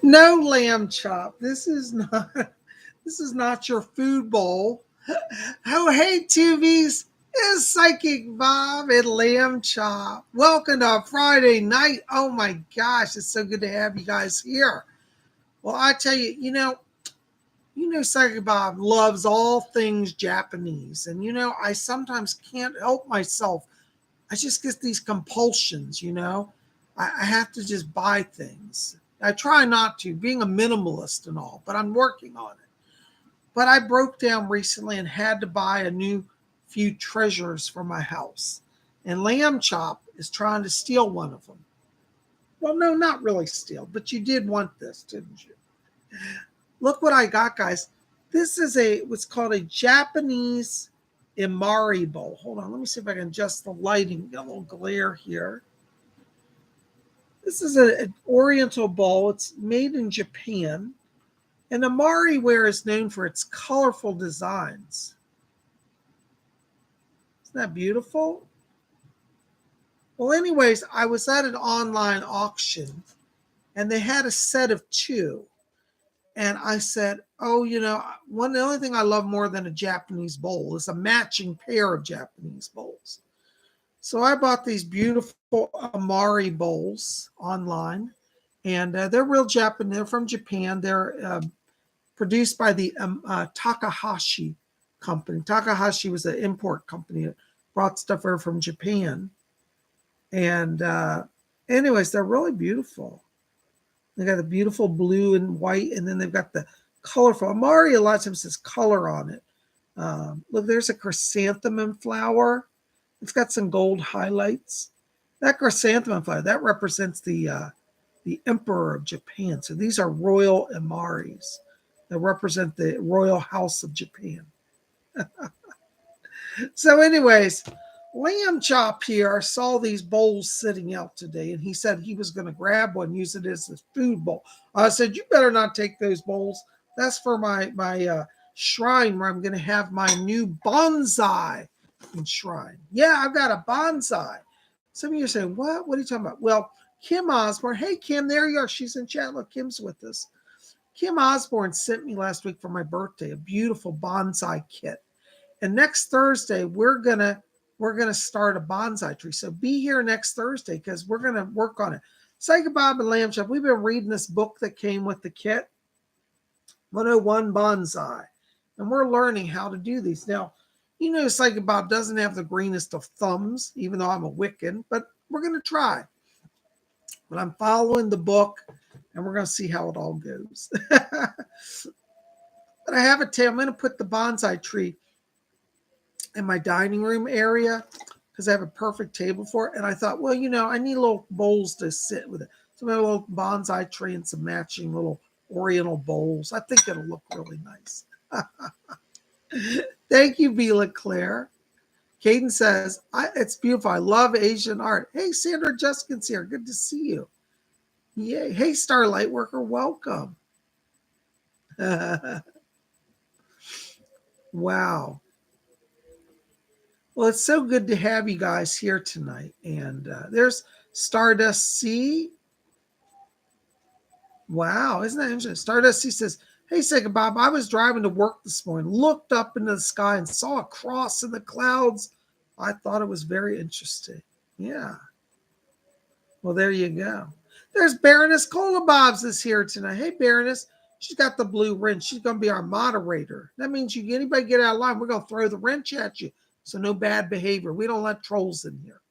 No lamb chop. This is not your food bowl. Oh hey TVs, it's Psychic Bob and Lamb Chop. Welcome to Friday night. Oh my gosh, it's so good to have you guys here. Well, I tell you, Psychic Bob loves all things Japanese. And I sometimes can't help myself. I just get these compulsions, I have to just buy things. I try not to, being a minimalist and all, but I'm working on it. But I broke down recently and had to buy a new few treasures for my house. And Lamb Chop is trying to steal one of them. Well, no, not really steal, but you did want this, didn't you? Look what I got, guys. This is what's called a Japanese Imari bowl. Hold on, let me see if I can adjust the lighting. Get a little glare here. This is an oriental bowl. It's made in Japan. And Amari ware is known for its colorful designs. Isn't that beautiful? Well, anyways, I was at an online auction and they had a set of two. And I said, oh, the only thing I love more than a Japanese bowl is a matching pair of Japanese bowls. So I bought these beautiful Amari bowls online. And they're real Japanese. They're from Japan. They're produced by the Takahashi company. Takahashi was an import company that brought stuff over from Japan. And anyways, they're really beautiful. They got the beautiful blue and white, and then they've got the colorful. Amari a lot of times says color on it. Look, there's a chrysanthemum flower. It's got some gold highlights. That chrysanthemum flower, that represents the emperor of Japan. So these are royal Amaris that represent the royal house of Japan. So anyways, Lamb Chop here saw these bowls sitting out today, and he said he was going to grab one, use it as a food bowl. I said, you better not take those bowls. That's for my shrine where I'm going to have my new bonsai shrine. Yeah, I've got a bonsai. Some of you are saying, what? What are you talking about? Well, Kim Osborne. Hey, Kim, there you are. She's in chat. Look, Kim's with us. Kim Osborne sent me last week for my birthday a beautiful bonsai kit. And next Thursday, we're gonna start a bonsai tree. So be here next Thursday because we're gonna work on it. Psychic Bob and Lamb Chop, we've been reading this book that came with the kit, 101 Bonsai. And we're learning how to do these. Now, Psychic Bob doesn't have the greenest of thumbs, even though I'm a Wiccan, but we're gonna try. But I'm following the book, and we're going to see how it all goes. But I have a table. I'm going to put the bonsai tree in my dining room area because I have a perfect table for it. And I thought, well, I need little bowls to sit with it. So I have a little bonsai tree and some matching little oriental bowls. I think it'll look really nice. Thank you, Bela Claire. Caden says, it's beautiful. I love Asian art. Hey, Sandra Juskin's here. Good to see you. Yay. Hey, Starlight Worker, welcome. Wow. Well, it's so good to have you guys here tonight. And there's Stardust C. Wow, isn't that interesting? Stardust C says, hey, Psychic Bob, I was driving to work this morning, looked up into the sky and saw a cross in the clouds. I thought it was very interesting. Yeah. Well, there you go. There's Baroness Cola Bobs is here tonight. Hey, Baroness. She's got the blue wrench. She's going to be our moderator. That means anybody get out of line, we're going to throw the wrench at you. So no bad behavior. We don't let trolls in here.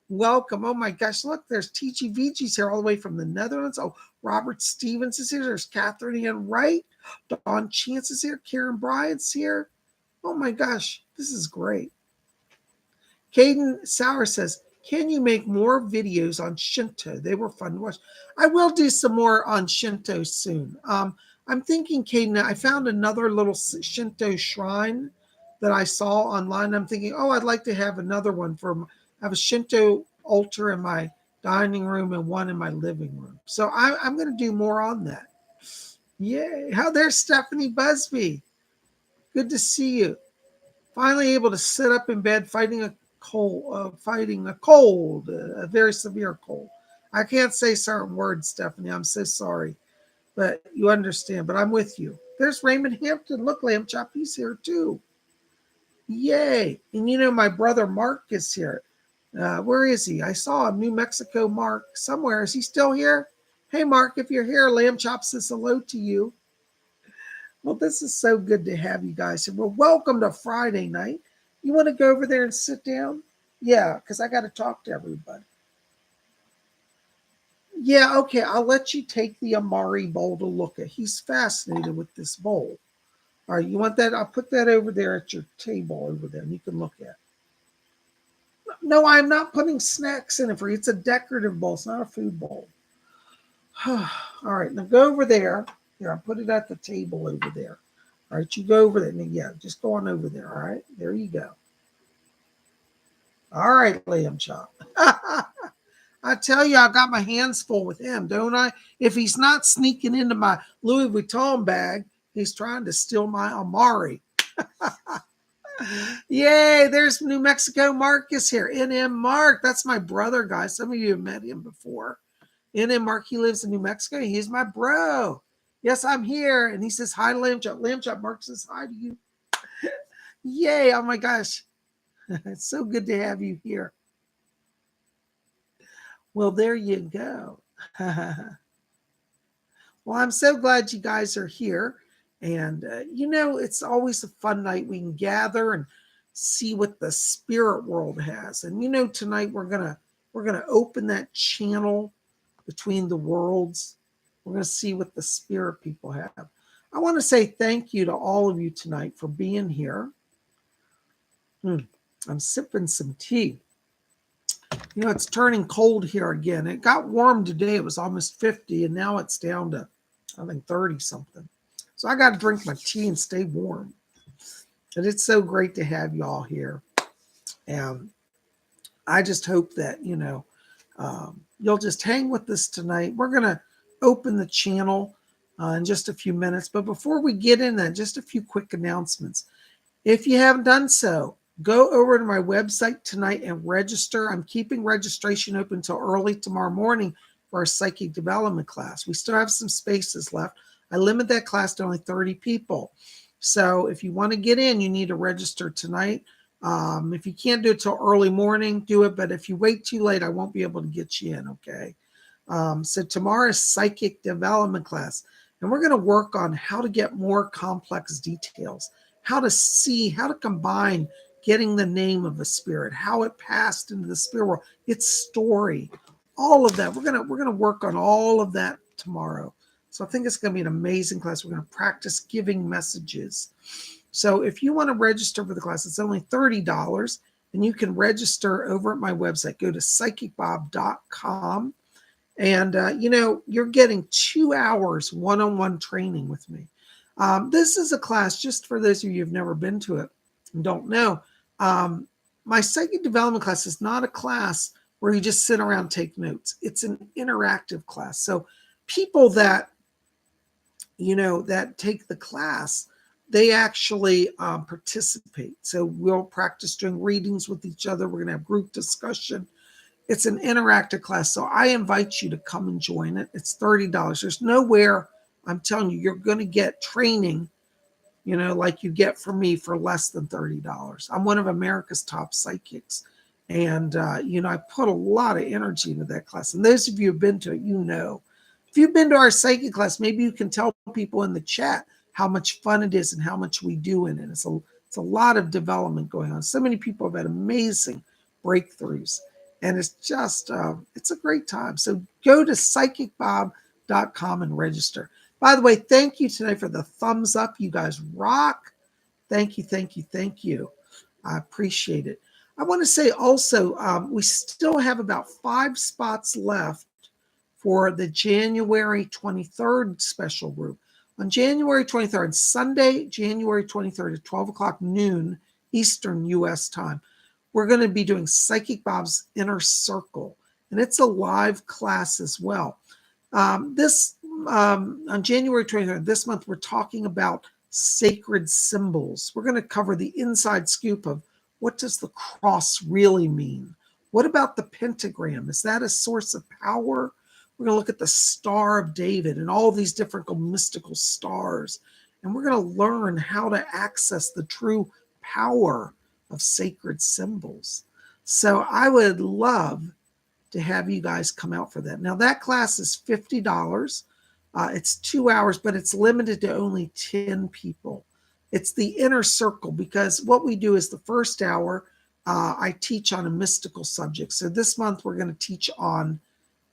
Welcome. Oh, my gosh. Look, there's Teachy Vichi's here all the way from the Netherlands. Oh, Robert Stevens is here. There's Catherine Ann Wright. Dawn Chance is here. Karen Bryant's here. Oh, my gosh. This is great. Caden Sauer says, can you make more videos on Shinto? They were fun to watch. I will do some more on Shinto soon. I'm thinking, Caden, I found another little Shinto shrine that I saw online. I'm thinking, I'd like to have another one I have a Shinto altar in my dining room and one in my living room. So I'm going to do more on that. Yay. There's Stephanie Busby. Good to see you. Finally able to sit up in bed fighting a cold, a very severe cold. I can't say certain words, Stephanie. I'm so sorry. But you understand. But I'm with you. There's Raymond Hampton. Look, Lamb Chop, he's here too. Yay. And you know, my brother Mark is here. Where is he? I saw him, New Mexico Mark, somewhere. Is he still here? Hey, Mark, if you're here, Lamb Chop says hello to you. Well, this is so good to have you guys here. Well, welcome to Friday night. You want to go over there and sit down? Yeah, because I got to talk to everybody. Yeah, okay. I'll let you take the Amari bowl to look at. He's fascinated with this bowl. All right, you want that? I'll put that over there at your table over there, and you can look at it. No, I'm not putting snacks in it for you. It's a decorative bowl. It's not a food bowl. All right, now go over there. Here, I'll put it at the table over there. All right, you go over there. Yeah, just go on over there. All right, there you go. All right, Lamb Chop. I tell you, I got my hands full with him, don't I? If he's not sneaking into my Louis Vuitton bag, he's trying to steal my Amari. Yay, there's New Mexico Marcus here. NM Mark, that's my brother, guys. Some of you have met him before. NM Mark, he lives in New Mexico. He's my bro. Yes, I'm here. And he says hi to Lamb Chop. Lamb Chop, Mark says hi to you. Yay, oh my gosh. It's so good to have you here. Well, there you go. Well, I'm so glad you guys are here. And, you know, it's always a fun night. We can gather and see what the spirit world has. And, you know, tonight we're gonna open that channel between the worlds. We're going to see what the spirit people have. I want to say thank you to all of you tonight for being here. I'm sipping some tea. You know, it's turning cold here again. It got warm today. It was almost 50, and now it's down to, I think, 30 something. So I got to drink my tea and stay warm. And it's so great to have you all here. And I just hope that, you know, you'll just hang with us tonight. We're going to open the channel in just a few minutes. But before we get in that, just a few quick announcements. If you haven't done so, go over to my website tonight and register. I'm keeping registration open until early tomorrow morning for our psychic development class. We still have some spaces left. I limit that class to only 30 people. So if you want to get in, you need to register tonight. If you can't do it till early morning, do it. But if you wait too late, I won't be able to get you in, okay? So tomorrow's psychic development class. And we're going to work on how to get more complex details, how to see, how to combine getting the name of a spirit, how it passed into the spirit world, its story, all of that. We're gonna work on all of that tomorrow. So I think it's going to be an amazing class. We're going to practice giving messages. So if you want to register for the class, it's only $30, and you can register over at my website. Go to PsychicBob.com, and you know, you're getting 2 hours one-on-one training with me. This is a class, just for those of you who've never been to it and don't know, my psychic development class is not a class where you just sit around and take notes. It's an interactive class. So people that, you know, that take the class, they actually participate. So we'll practice doing readings with each other. We're going to have group discussion. It's an interactive class. So I invite you to come and join it. It's $30. There's nowhere, I'm telling you, you're going to get training, you know, like you get from me for less than $30. I'm one of America's top psychics. And, you know, I put a lot of energy into that class. And those of you who've been to it, you know. If you've been to our psychic class, maybe you can tell people in the chat how much fun it is and how much we do in it. It's a lot of development going on. So many people have had amazing breakthroughs. And it's just, it's a great time. So go to PsychicBob.com and register. By the way, thank you tonight for the thumbs up. You guys rock. Thank you, thank you, thank you. I appreciate it. I want to say also, we still have about 5 spots left for the January 23rd special group. On January 23rd, Sunday, January 23rd at 12 o'clock noon Eastern U.S. time, we're going to be doing Psychic Bob's Inner Circle. And it's a live class as well. On January 23rd, this month, we're talking about sacred symbols. We're going to cover the inside scoop of what does the cross really mean? What about the pentagram? Is that a source of power? We're going to look at the Star of David and all these different mystical stars. And we're going to learn how to access the true power of sacred symbols. So I would love to have you guys come out for that. Now, that class is $50. It's 2 hours, but it's limited to only 10 people. It's the inner circle, because what we do is the first hour, I teach on a mystical subject. So this month, we're going to teach on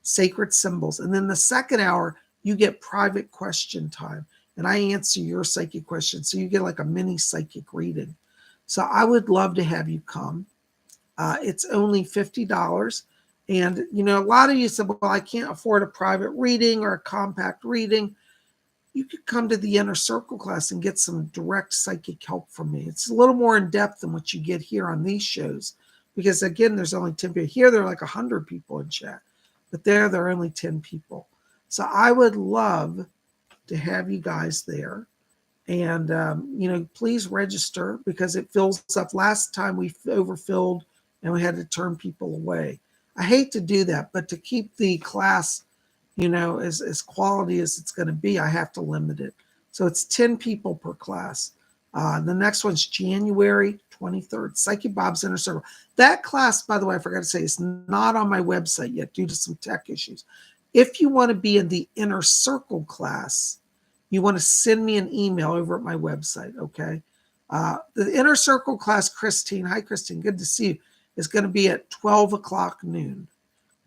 sacred symbols. And then the second hour, you get private question time. And I answer your psychic questions. So you get like a mini psychic reading. So I would love to have you come. It's only $50. And, you know, a lot of you said, well, I can't afford a private reading or a compact reading. You could come to the Inner Circle class and get some direct psychic help from me. It's a little more in depth than what you get here on these shows. Because, again, there's only 10 people. Here, there are like 100 people in chat. But there are only 10 people. So I would love to have you guys there. And, you know, please register because it fills up. Last time we overfilled and we had to turn people away. I hate to do that, but to keep the class, you know, as quality as it's going to be, I have to limit it. So it's 10 people per class. The next one's January 23rd, Psychic Bob's Inner Circle. That class, by the way, I forgot to say, is not on my website yet due to some tech issues. If you want to be in the Inner Circle class, you want to send me an email over at my website, okay? The Inner Circle class, Christine, hi, Christine, good to see you, is going to be at 12 o'clock noon.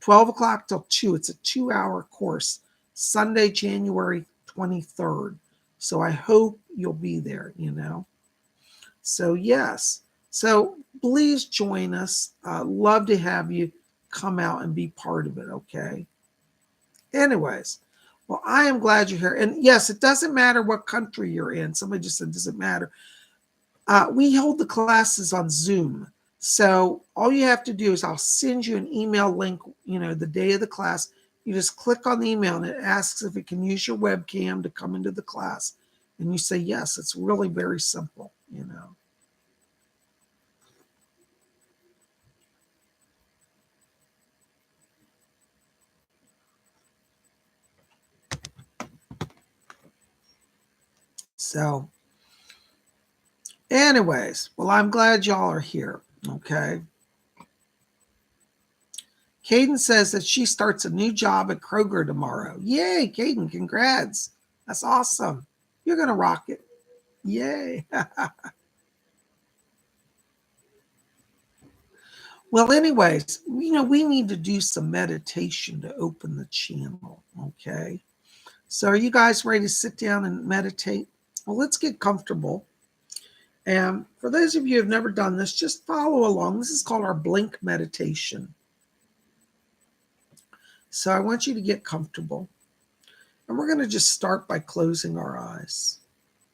12 o'clock till 2. It's a 2-hour course, Sunday, January 23rd. So I hope you'll be there, you know. So, yes. So please join us. Love to have you come out and be part of it, okay? Anyways, well, I am glad you're here. And yes, it doesn't matter what country you're in. Somebody just said, does it matter? We hold the classes on Zoom. So all you have to do is I'll send you an email link, you know, the day of the class. You just click on the email and it asks if it can use your webcam to come into the class. And you say yes. It's really very simple, you know. So anyways, well, I'm glad y'all are here, okay? Caden says that she starts a new job at Kroger tomorrow. Yay, Caden, congrats. That's awesome. You're going to rock it. Yay. Well, anyways, you know, we need to do some meditation to open the channel, okay? So are you guys ready to sit down and meditate? Well, let's get comfortable. And for those of you who have never done this, just follow along. This is called our blink meditation. So I want you to get comfortable. And we're going to just start by closing our eyes.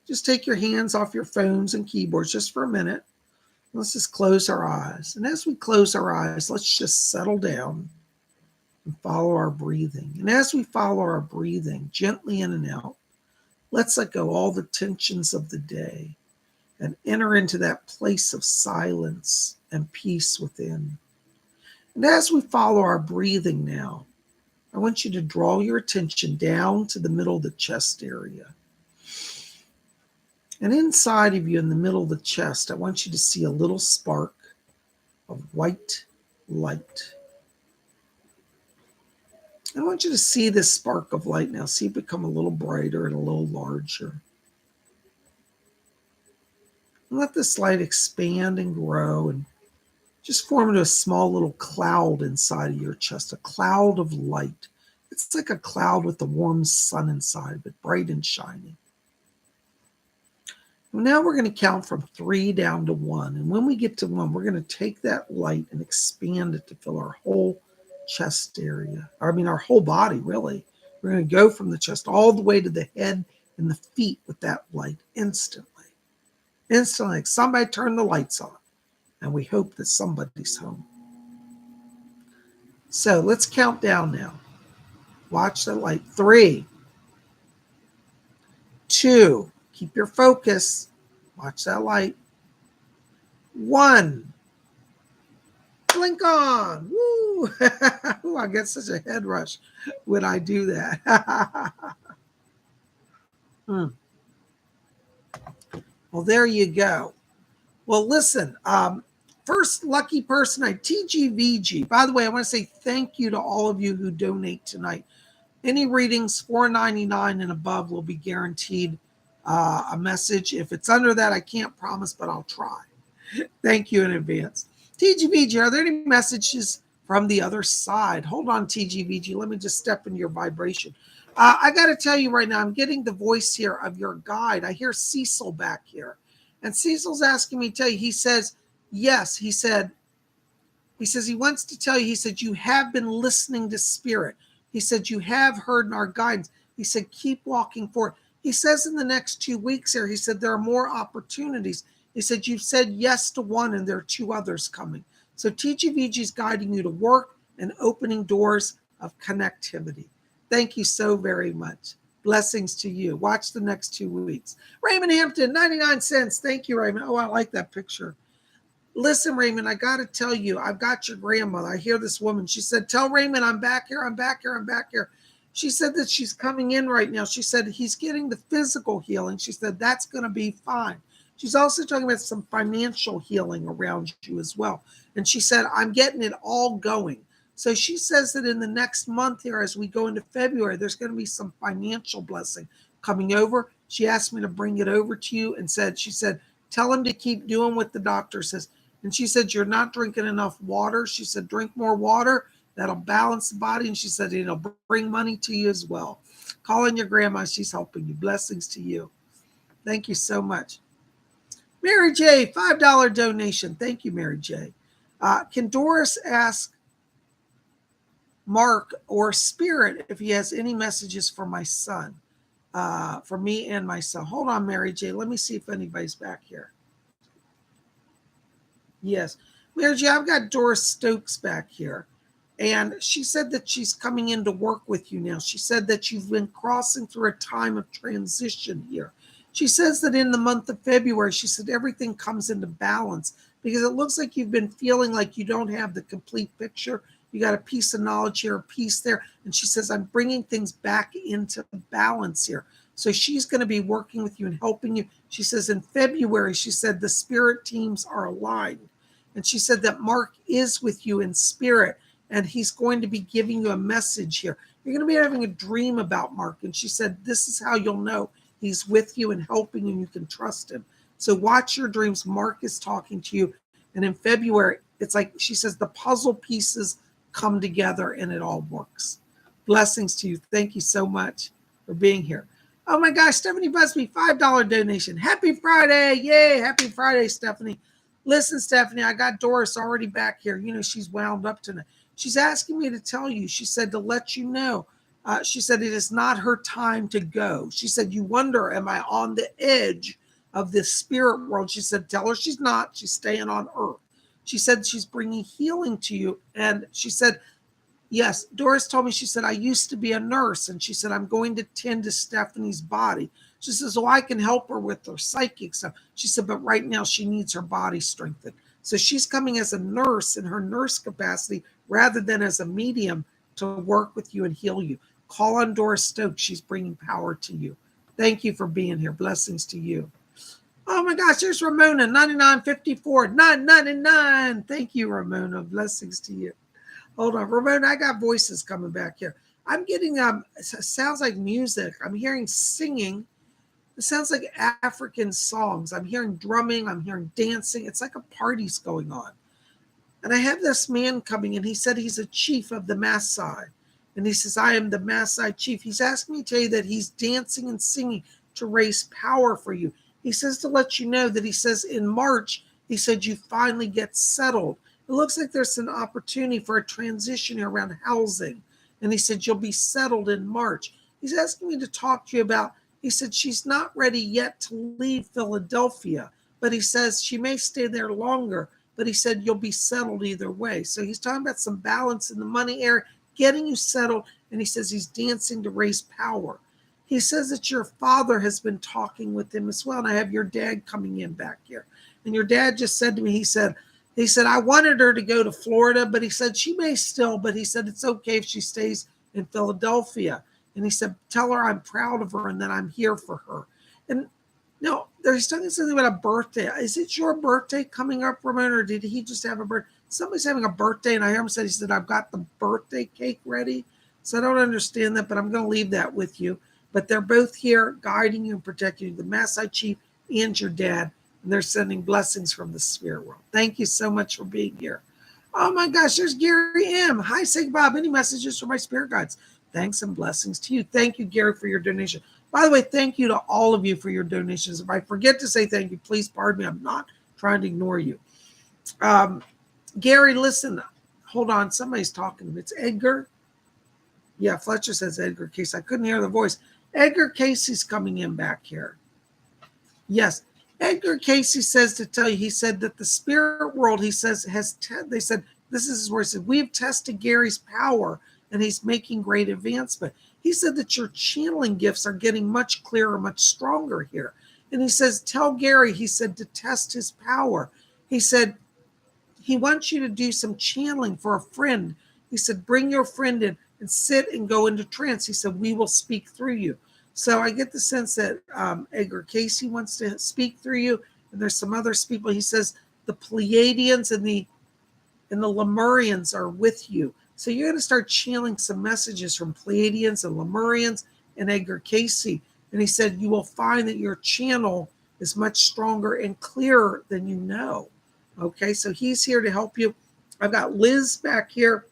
Just take your hands off your phones and keyboards just for a minute. Let's just close our eyes. And as we close our eyes, let's just settle down and follow our breathing. And as we follow our breathing gently in and out, let's let go all the tensions of the day and enter into that place of silence and peace within. And as we follow our breathing now, I want you to draw your attention down to the middle of the chest area. And inside of you, in the middle of the chest, I want you to see a little spark of white light. I want you to see this spark of light now. See it become a little brighter and a little larger. And let this light expand and grow and just form into a small little cloud inside of your chest, a cloud of light. It's like a cloud with the warm sun inside of it, bright and shining. Now we're going to count from 3 down to 1. And when we get to 1, we're going to take that light and expand it to fill our whole chest area. Our whole body, really. We're going to go from the chest all the way to the head and the feet with that light instantly. Instantly, like somebody turned the lights on. And we hope that somebody's home. So let's count down now. Watch the light. 3, 2, keep your focus. Watch that light. 1. blink on. Woo! Ooh, I get such a head rush when I do that. Hmm. Well, there you go. Well, listen, first lucky person, TGVG. By the way, I want to say thank you to all of you who donate tonight. Any readings $4.99 and above will be guaranteed a message. If it's under that, I can't promise, but I'll try. Thank you in advance. TGVG, are there any messages from the other side? Hold on, TGVG. Let me just step into your vibration. I got to tell you right now, I'm getting the voice here of your guide. I hear Cecil back here. And Cecil's asking me to tell you, he says, yes, he says he wants to tell you, he said, you have been listening to spirit. He said, you have heard in our guidance. He said, keep walking forward. He says in the next 2 weeks here, he said, there are more opportunities. He said, you've said yes to one and there are 2 others coming. So TGVG is guiding you to work and opening doors of connectivity. Thank you so very much. Blessings to you. Watch the next 2 weeks. Raymond Hampton, 99 cents. Thank you, Raymond. Oh, I like that picture. Listen, Raymond, I got to tell you, I've got your grandmother. I hear this woman. She said, tell Raymond I'm back here. I'm back here. I'm back here. She said that she's coming in right now. She said he's getting the physical healing. She said that's going to be fine. She's also talking about some financial healing around you as well. And she said, I'm getting it all going. So she says that in the next month here, as we go into February, there's going to be some financial blessing coming over. She asked me to bring it over to you and she said, tell him to keep doing what the doctor says. And she said, you're not drinking enough water. She said, drink more water. That'll balance the body. And she said, it'll bring money to you as well. Call in your grandma. She's helping you. Blessings to you. Thank you so much. Mary J., $5 donation. Thank you, Mary J. Can Doris ask Mark or Spirit if he has any messages for my son, for me and my son? Hold on, Mary J. Let me see if anybody's back here. Yes. Mary J., I've got Doris Stokes back here. And she said that she's coming in to work with you now. She said that you've been crossing through a time of transition here. She says that in the month of February, she said everything comes into balance because it looks like you've been feeling like you don't have the complete picture. You got a piece of knowledge here, a piece there. And she says, I'm bringing things back into balance here. So she's going to be working with you and helping you. She says in February, she said the spirit teams are aligned. And she said that Mark is with you in spirit. And he's going to be giving you a message here. You're going to be having a dream about Mark. And she said, this is how you'll know he's with you and helping you and you can trust him. So watch your dreams. Mark is talking to you. And in February, it's like she says, the puzzle pieces come together and it all works. Blessings to you. Thank you so much for being here. Oh my gosh, Stephanie Busby, $5 donation. Happy Friday. Yay. Happy Friday, Stephanie. Listen, Stephanie, I got Doris already back here. You know, she's wound up tonight. She's asking me to tell you, she said to let you know, she said it is not her time to go. She said, you wonder, am I on the edge of this spirit world? She said, tell her she's not. She's staying on earth. She said she's bringing healing to you. And she said, yes, Doris told me, she said, I used to be a nurse. And she said, I'm going to tend to Stephanie's body. She says, oh, I can help her with her psychic stuff. She said, but right now she needs her body strengthened. So she's coming as a nurse in her nurse capacity rather than as a medium to work with you and heal you. Call on Doris Stokes. She's bringing power to you. Thank you for being here. Blessings to you. Oh my gosh, there's Ramona, 9954, 999. Thank you, Ramona. Blessings to you. Hold on, Ramona, I got voices coming back here. I'm getting, it sounds like music. I'm hearing singing. It sounds like African songs. I'm hearing drumming. I'm hearing dancing. It's like a party's going on. And I have this man coming in. He said he's a chief of the Maasai. And he says, I am the Maasai chief. He's asking me to tell you that he's dancing and singing to raise power for you. He says to let you know that he says in March, he said you finally get settled. It looks like there's an opportunity for a transition around housing. And he said you'll be settled in March. He's asking me to talk to you about, he said she's not ready yet to leave Philadelphia. But he says she may stay there longer. But he said you'll be settled either way. So he's talking about some balance in the money area, getting you settled. And he says he's dancing to raise power. He says that your father has been talking with him as well. And I have your dad coming in back here. And your dad just said to me, he said, He said, I wanted her to go to Florida, but he said she may still, but he said it's okay if she stays in Philadelphia. And he said, tell her I'm proud of her and that I'm here for her. And no, there's talking something about a birthday. Is it your birthday coming up, Ramon, or did he just have a birthday? Somebody's having a birthday, and I hear him say, he said, I've got the birthday cake ready. So I don't understand that, but I'm going to leave that with you. But they're both here guiding you and protecting you, the Maasai Chief and your dad. And they're sending blessings from the spirit world. Thank you so much for being here. Oh my gosh, there's Gary M. Hi, Psychic Bob. Any messages for my spirit guides? Thanks and blessings to you. Thank you, Gary, for your donation. By the way, thank you to all of you for your donations. If I forget to say thank you, please pardon me. I'm not trying to ignore you. Gary, listen. Hold on. Somebody's talking to me. It's Edgar. Yeah, Fletcher says Edgar Case. I couldn't hear the voice. Edgar Casey's coming in back here. Yes. Edgar Casey says to tell you, he said that the spirit world, he says, they said, this is where he said, we have tested Gary's power and he's making great advancement. He said that your channeling gifts are getting much clearer, much stronger here. And he says, tell Gary, he said, to test his power. He said, he wants you to do some channeling for a friend. He said, bring your friend in and sit and go into trance. He said, we will speak through you. So I get the sense that Edgar Casey wants to speak through you. And there's some other people. He says the Pleiadians and the Lemurians are with you. So you're going to start channeling some messages from Pleiadians and Lemurians and Edgar Casey. And he said, you will find that your channel is much stronger and clearer than you know. Okay, so he's here to help you. I've got Liz back here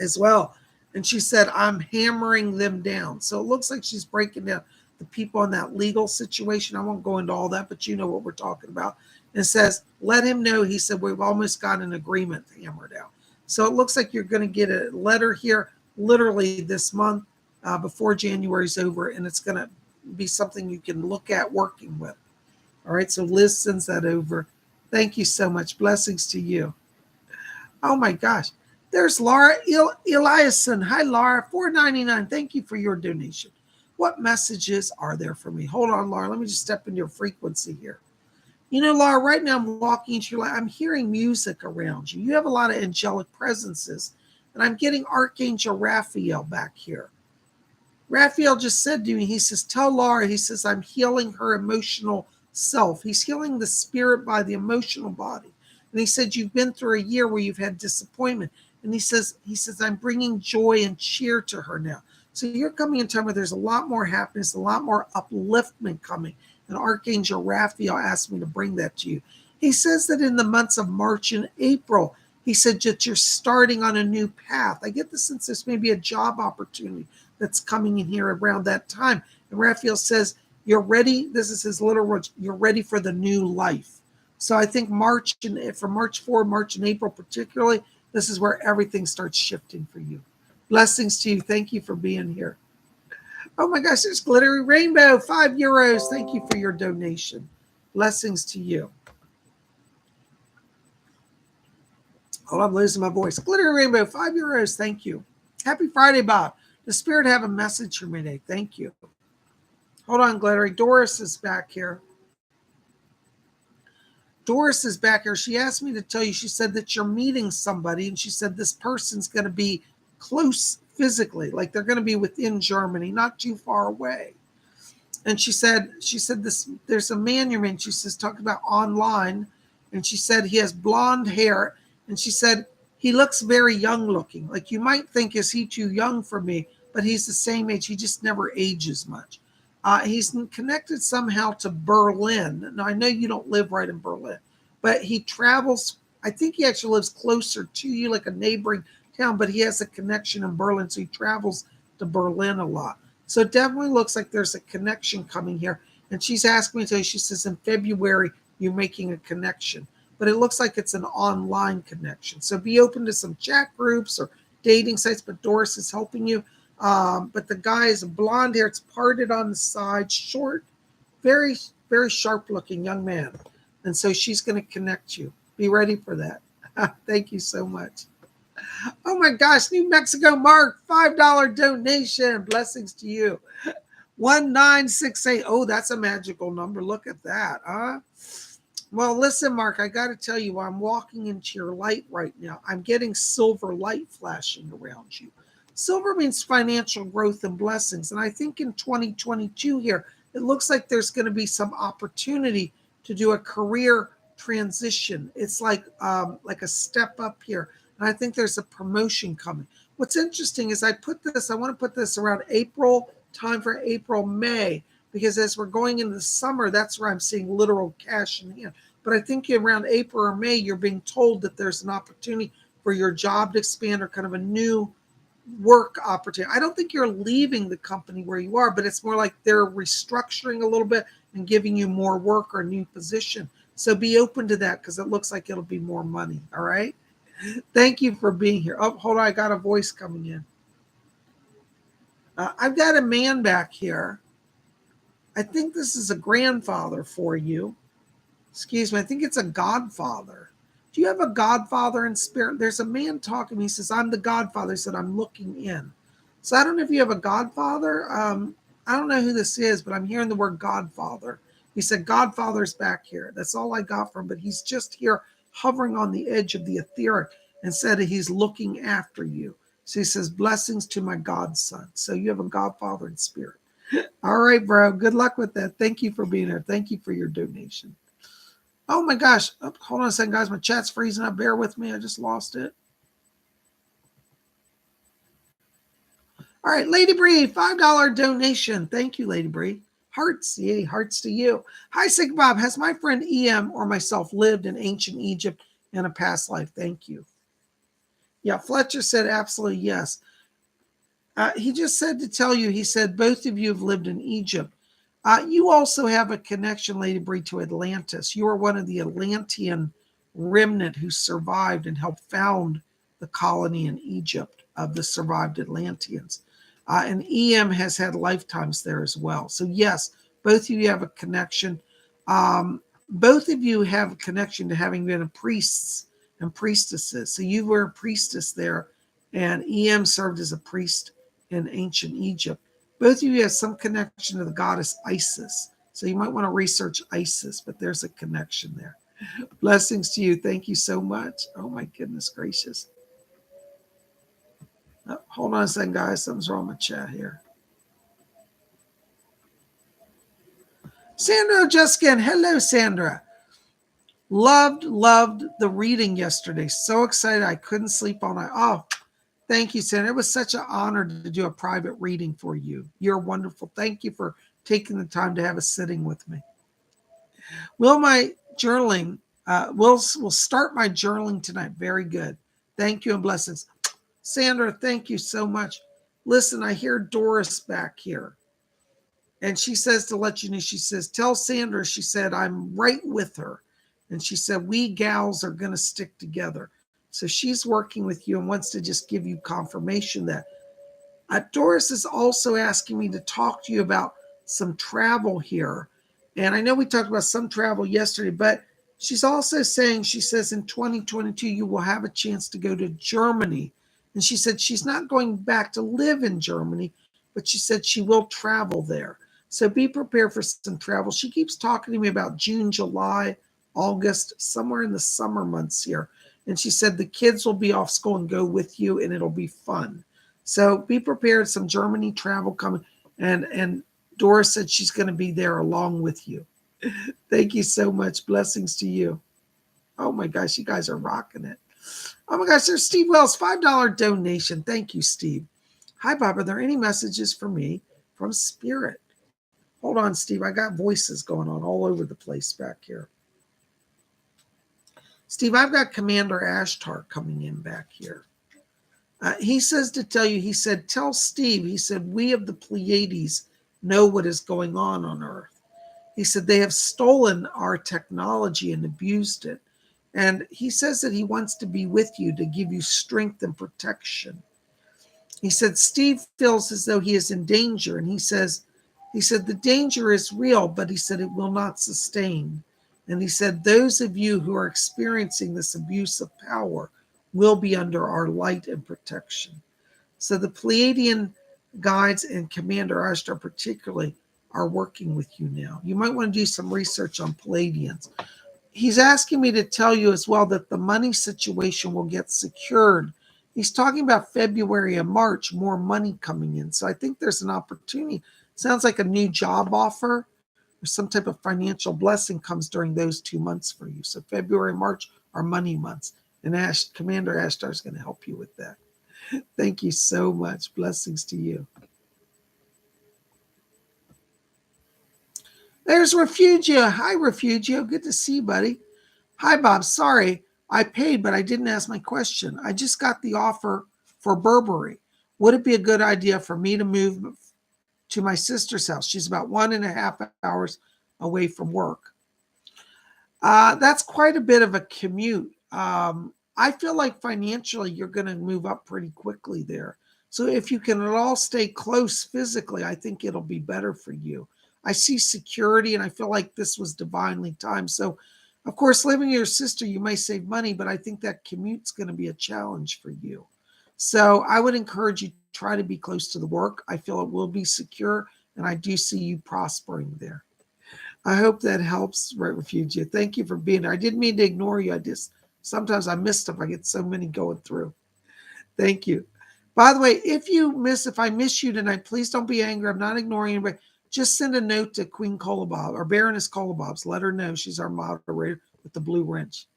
as well. And she said, I'm hammering them down. So it looks like she's breaking down the people in that legal situation. I won't go into all that, but you know what we're talking about. And it says, let him know. He said, we've almost got an agreement to hammer down. So it looks like you're going to get a letter here literally this month before January's over. And it's going to be something you can look at working with. All right. So Liz sends that over. Thank you so much. Blessings to you. Oh my gosh. There's Laura Eliason. Hi, Laura. $4.99. Thank you for your donation. What messages are there for me? Hold on, Laura. Let me just step into your frequency here. You know, Laura, right now I'm walking into your life. I'm hearing music around you. You have a lot of angelic presences. And I'm getting Archangel Raphael back here. Raphael just said to me, he says, tell Laura, he says, I'm healing her emotional self. He's healing the spirit by the emotional body. And he said, you've been through a year where you've had disappointment. And he says, I'm bringing joy and cheer to her now. So you're coming in time where there's a lot more happiness, a lot more upliftment coming. And Archangel Raphael asked me to bring that to you. He says that in the months of March and April, he said that you're starting on a new path. I get the sense there's maybe a job opportunity that's coming in here around that time. And Raphael says, you're ready. This is his literal words. You're ready for the new life. So I think from March 4, March and April particularly, this is where everything starts shifting for you. Blessings to you. Thank you for being here. Oh my gosh, there's Glittery Rainbow, €5. Thank you for your donation. Blessings to you. Oh, I'm losing my voice. Glittery Rainbow, €5. Thank you. Happy Friday, Bob. The Spirit have a message for me today. Thank you. Hold on, Glittery. Doris is back here. Doris is back here. She asked me to tell you, she said that you're meeting somebody, and she said this person's going to be close physically, like they're going to be within Germany, not too far away. And she said this, there's a man you're in. She says, talking about online, and she said he has blonde hair, and she said he looks very young looking. Like you might think, is he too young for me? But he's the same age. He just never ages much. He's connected somehow to Berlin. Now, I know you don't live right in Berlin, but he travels. I think he actually lives closer to you, like a neighboring town, but he has a connection in Berlin, so he travels to Berlin a lot. So it definitely looks like there's a connection coming here. And she's asked me to tell you, she says in February, you're making a connection. But it looks like it's an online connection. So be open to some chat groups or dating sites, but Doris is helping you. But the guy is blonde hair. It's parted on the side, short, very, very sharp looking young man. And so she's going to connect you. Be ready for that. Thank you so much. Oh my gosh, New Mexico Mark, $5 donation. Blessings to you. 1968. Oh, that's a magical number. Look at that, huh? Well, listen, Mark, I got to tell you, I'm walking into your light right now. I'm getting silver light flashing around you. Silver means financial growth and blessings. And I think in 2022 here, it looks like there's going to be some opportunity to do a career transition. It's like a step up here. And I think there's a promotion coming. What's interesting is I want to put this around April, time for April, May, because as we're going into the summer, that's where I'm seeing literal cash in hand. But I think around April or May, you're being told that there's an opportunity for your job to expand or kind of a new work opportunity. I don't think you're leaving the company where you are, but it's more like they're restructuring a little bit and giving you more work or a new position. So be open to that because it looks like it'll be more money. All right. Thank you for being here. Oh, hold on. I got a voice coming in. I've got a man back here. I think this is a grandfather for you. Excuse me. I think it's a godfather. Do you have a godfather in spirit? There's a man talking to me. He says, I'm the godfather. He said, I'm looking in. So I don't know if you have a godfather. I don't know who this is, but I'm hearing the word godfather. He said, Godfather's back here. That's all I got from him. But he's just here hovering on the edge of the etheric and said he's looking after you. So he says, blessings to my godson. So you have a godfather in spirit. All right, bro. Good luck with that. Thank you for being here. Thank you for your donation. Oh my gosh. Oh, hold on a second, guys. My chat's freezing up. Bear with me. I just lost it. All right, Lady Bree, $5 donation. Thank you, Lady Bree. Hearts, yay, hearts to you. Hi, Sig Bob. Has my friend EM or myself lived in ancient Egypt in a past life? Thank you. Yeah, Fletcher said absolutely yes. He just said to tell you, he said, both of you have lived in Egypt. You also have a connection, Lady Bree, to Atlantis. You are one of the Atlantean remnant who survived and helped found the colony in Egypt of the survived Atlanteans. And EM has had lifetimes there as well. So yes, both of you have a connection. Both of you have a connection to having been a priests and priestesses. So you were a priestess there, and EM served as a priest in ancient Egypt. Both of you have some connection to the goddess Isis. So you might want to research Isis, but there's a connection there. Blessings to you. Thank you so much. Oh my goodness gracious. Oh, hold on a second, guys. Something's wrong with chat here. Sandra Juskin. Hello, Sandra. Loved the reading yesterday. So excited. I couldn't sleep all night. Oh, thank you, Sandra. It was such an honor to do a private reading for you. You're wonderful. Thank you for taking the time to have a sitting with me. Will my journaling, we'll start my journaling tonight. Very good. Thank you and blessings. Sandra, thank you so much. Listen, I hear Doris back here. And she says to let you know, she says, tell Sandra, she said, I'm right with her. And she said, we gals are going to stick together. So she's working with you and wants to just give you confirmation that. Doris is also asking me to talk to you about some travel here. And I know we talked about some travel yesterday, but she's also saying, she says in 2022, you will have a chance to go to Germany. And she said she's not going back to live in Germany, but she said she will travel there. So be prepared for some travel. She keeps talking to me about June, July, August, somewhere in the summer months here. And she said the kids will be off school and go with you, and it'll be fun. So be prepared. Some Germany travel coming. And Doris said she's going to be there along with you. Thank you so much. Blessings to you. Oh my gosh, you guys are rocking it. Oh my gosh, there's Steve Wells, $5 donation. Thank you, Steve. Hi, Bob. Are there any messages for me from Spirit? Hold on, Steve. I got voices going on all over the place back here. Steve, I've got Commander Ashtar coming in back here. He says to tell you, he said, tell Steve, he said, we of the Pleiades know what is going on Earth. He said, they have stolen our technology and abused it. And he says that he wants to be with you to give you strength and protection. He said, Steve feels as though he is in danger. And he said, the danger is real, but he said it will not sustain. And he said, those of you who are experiencing this abuse of power will be under our light and protection. So the Pleiadian guides and Commander Ashtar particularly are working with you now. You might want to do some research on Pleiadians. He's asking me to tell you as well that the money situation will get secured. He's talking about February and March, more money coming in. So I think there's an opportunity. Sounds like a new job offer or some type of financial blessing comes during those 2 months for you. So February, March are money months. And Commander Ashtar is going to help you with that. Thank you so much. Blessings to you. There's Refugio. Hi, Refugio. Good to see you, buddy. Hi, Bob. Sorry, I paid, but I didn't ask my question. I just got the offer for Burberry. Would it be a good idea for me to move to my sister's house? She's about 1.5 hours away from work. That's quite a bit of a commute. I feel like financially you're going to move up pretty quickly there. So if you can at all stay close physically, I think it'll be better for you. I see security and I feel like this was divinely timed. So, of course, living with your sister, you may save money, but I think that commute's going to be a challenge for you. So I would encourage you to try to be close to the work. I feel it will be secure, and I do see you prospering there. I hope that helps, right, Refugio. Thank you for being there. I didn't mean to ignore you. Sometimes I miss stuff. I get so many going through. Thank you. By the way, if I miss you tonight, please don't be angry. I'm not ignoring anybody. Just send a note to Queen Kolobob or Baroness Kolobobs. Let her know she's our moderator with the blue wrench.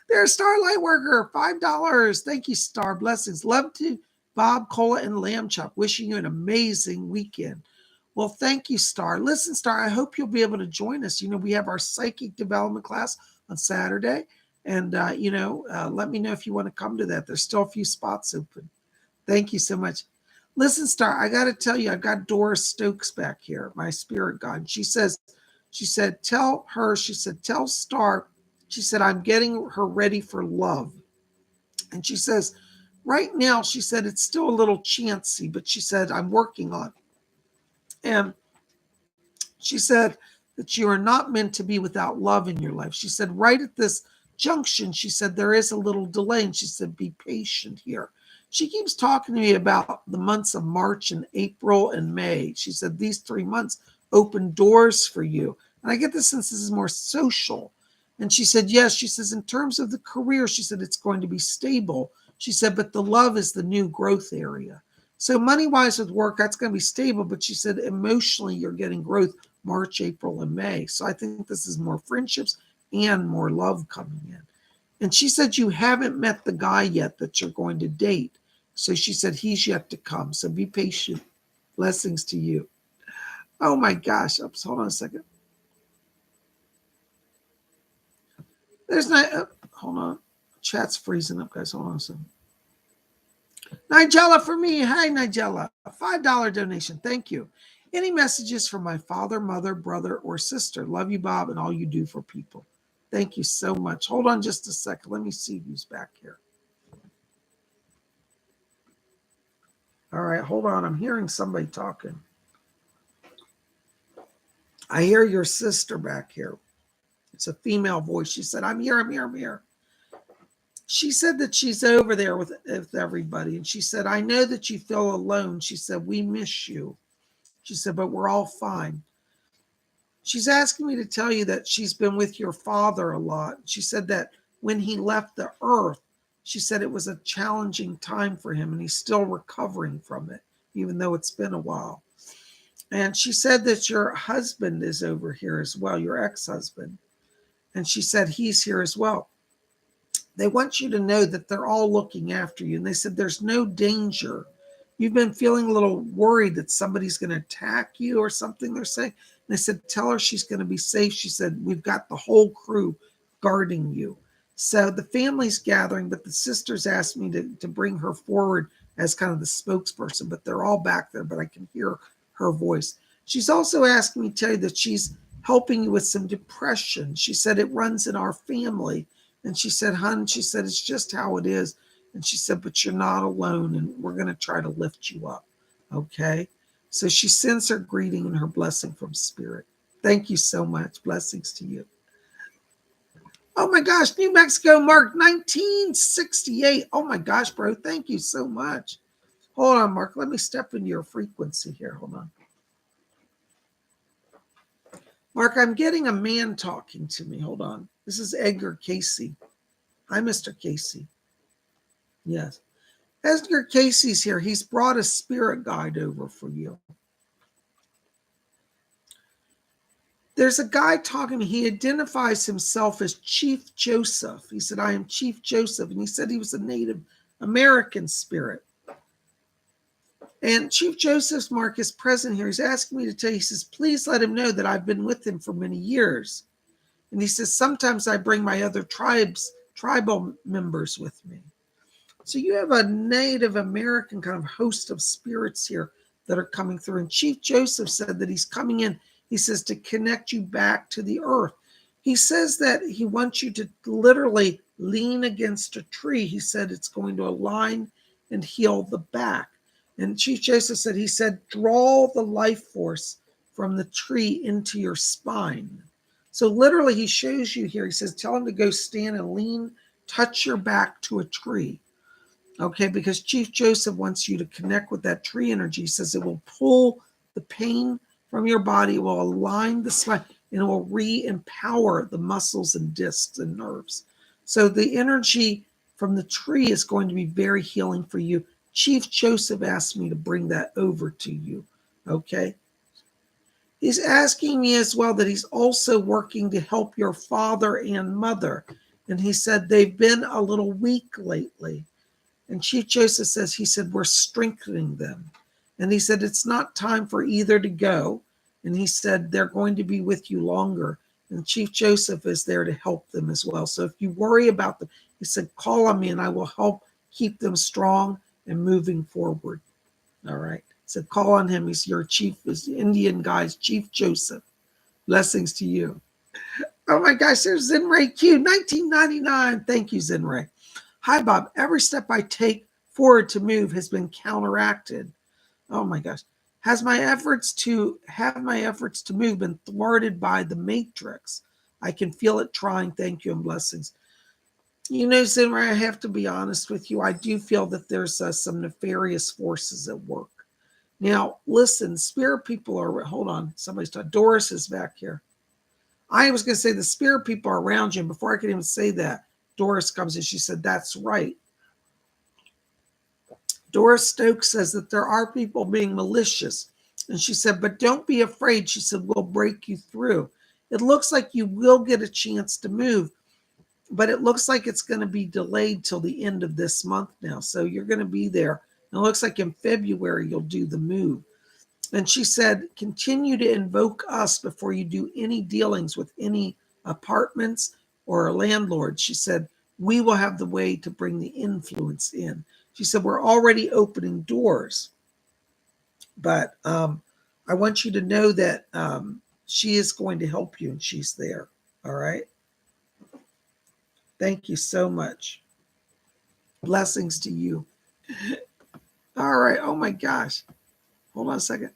There's Star Lightworker, $5. Thank you, Star. Blessings. Love to Bob, Cola, and Lamb Chop. Wishing you an amazing weekend. Well, thank you, Star. Listen, Star, I hope you'll be able to join us. We have our psychic development class on Saturday. And, let me know if you want to come to that. There's still a few spots open. Thank you so much. Listen, Star, I got to tell you, I've got Doris Stokes back here, my spirit guide. She said, tell Star, she said, I'm getting her ready for love. And she says, right now, she said, it's still a little chancy, but she said, I'm working on it. And she said that you are not meant to be without love in your life. She said, right at this junction, she said, there is a little delay. And she said, be patient here. She keeps talking to me about the months of March and April and May. She said, these 3 months open doors for you. And I get the sense this is more social. And she said, yes, she says, in terms of the career, she said, it's going to be stable. She said, but the love is the new growth area. So money-wise with work, that's going to be stable. But she said, emotionally, you're getting growth March, April, and May. So I think this is more friendships and more love coming in. And she said, you haven't met the guy yet that you're going to date. So she said, he's yet to come. So be patient. Blessings to you. Oh my gosh. Oops, hold on a second. Hold on. Chat's freezing up, guys. Hold on a second. Nigella for me. Hi, Nigella. A $5 donation. Thank you. Any messages from my father, mother, brother, or sister? Love you, Bob, and all you do for people. Thank you so much. Hold on just a second. Let me see who's back here. All right, hold on. I'm hearing somebody talking. I hear your sister back here. It's a female voice. She said, I'm here. She said that she's over there with everybody. And she said, I know that you feel alone. She said, we miss you. She said, but we're all fine. She's asking me to tell you that she's been with your father a lot. She said that when he left the earth, she said it was a challenging time for him and he's still recovering from it, even though it's been a while. And she said that your husband is over here as well, your ex-husband. And she said he's here as well. They want you to know that they're all looking after you. And they said there's no danger. You've been feeling a little worried that somebody's going to attack you or something, they're saying. And they said, tell her she's going to be safe. She said, we've got the whole crew guarding you. So the family's gathering, but the sisters asked me to bring her forward as kind of the spokesperson, but they're all back there, but I can hear her voice. She's also asking me to tell you that she's helping you with some depression. She said it runs in our family. And she said, hun, she said, it's just how it is. And she said, but you're not alone, and we're going to try to lift you up. Okay? So she sends her greeting and her blessing from Spirit. Thank you so much. Blessings to you. Oh my gosh, New Mexico, Mark, 1968. Oh my gosh, bro. Thank you so much. Hold on, Mark. Let me step into your frequency here. Hold on. Mark, I'm getting a man talking to me. Hold on. This is Edgar Casey. Hi, Mr. Casey. Yes. Edgar Casey's here. He's brought a spirit guide over for you. There's a guy talking to me. He identifies himself as Chief Joseph. He said, I am Chief Joseph. And he said he was a Native American spirit. And Chief Joseph's mark is present here. He's asking me to tell you, he says, please let him know that I've been with him for many years. And he says, sometimes I bring my other tribal members with me. So you have a Native American kind of host of spirits here that are coming through. And Chief Joseph said that he's coming in, he says, to connect you back to the earth. He says that he wants you to literally lean against a tree. He said it's going to align and heal the back. And Chief Joseph said, he said, draw the life force from the tree into your spine. So literally he shows you here, he says, tell him to go stand and lean, touch your back to a tree. Okay, because Chief Joseph wants you to connect with that tree energy. He says it will pull the pain from your body, it will align the spine, and it will re-empower the muscles and discs and nerves. So the energy from the tree is going to be very healing for you. Chief Joseph asked me to bring that over to you, okay? He's asking me as well that he's also working to help your father and mother. And he said they've been a little weak lately. And Chief Joseph says, he said, we're strengthening them. And he said, it's not time for either to go. And he said, they're going to be with you longer. And Chief Joseph is there to help them as well. So if you worry about them, he said, call on me and I will help keep them strong and moving forward. All right. So call on him. He's your chief, is the Indian guy's Chief Joseph. Blessings to you. Oh my gosh, there's Zenray Q, 1999. Thank you, Zenray. Hi, Bob. Every step I take forward to move has been counteracted. Oh my gosh. Have my efforts to move been thwarted by the matrix? I can feel it trying. Thank you and blessings. You know, Zenray, I have to be honest with you. I do feel that there's some nefarious forces at work. Now, listen, spirit people are, hold on, somebody's talking. Doris is back here. I was going to say the spirit people are around you. And before I could even say that, Doris comes in. She said, that's right. Doris Stokes says that there are people being malicious. And she said, but don't be afraid. She said, we'll break you through. It looks like you will get a chance to move, but it looks like it's going to be delayed till the end of this month now. So you're going to be there. And it looks like in February, you'll do the move. And she said, continue to invoke us before you do any dealings with any apartments or a landlord. She said, we will have the way to bring the influence in. She said, we're already opening doors. But I want you to know that she is going to help you and she's there. All right. Thank you so much. Blessings to you. All right. Oh my gosh. Hold on a second.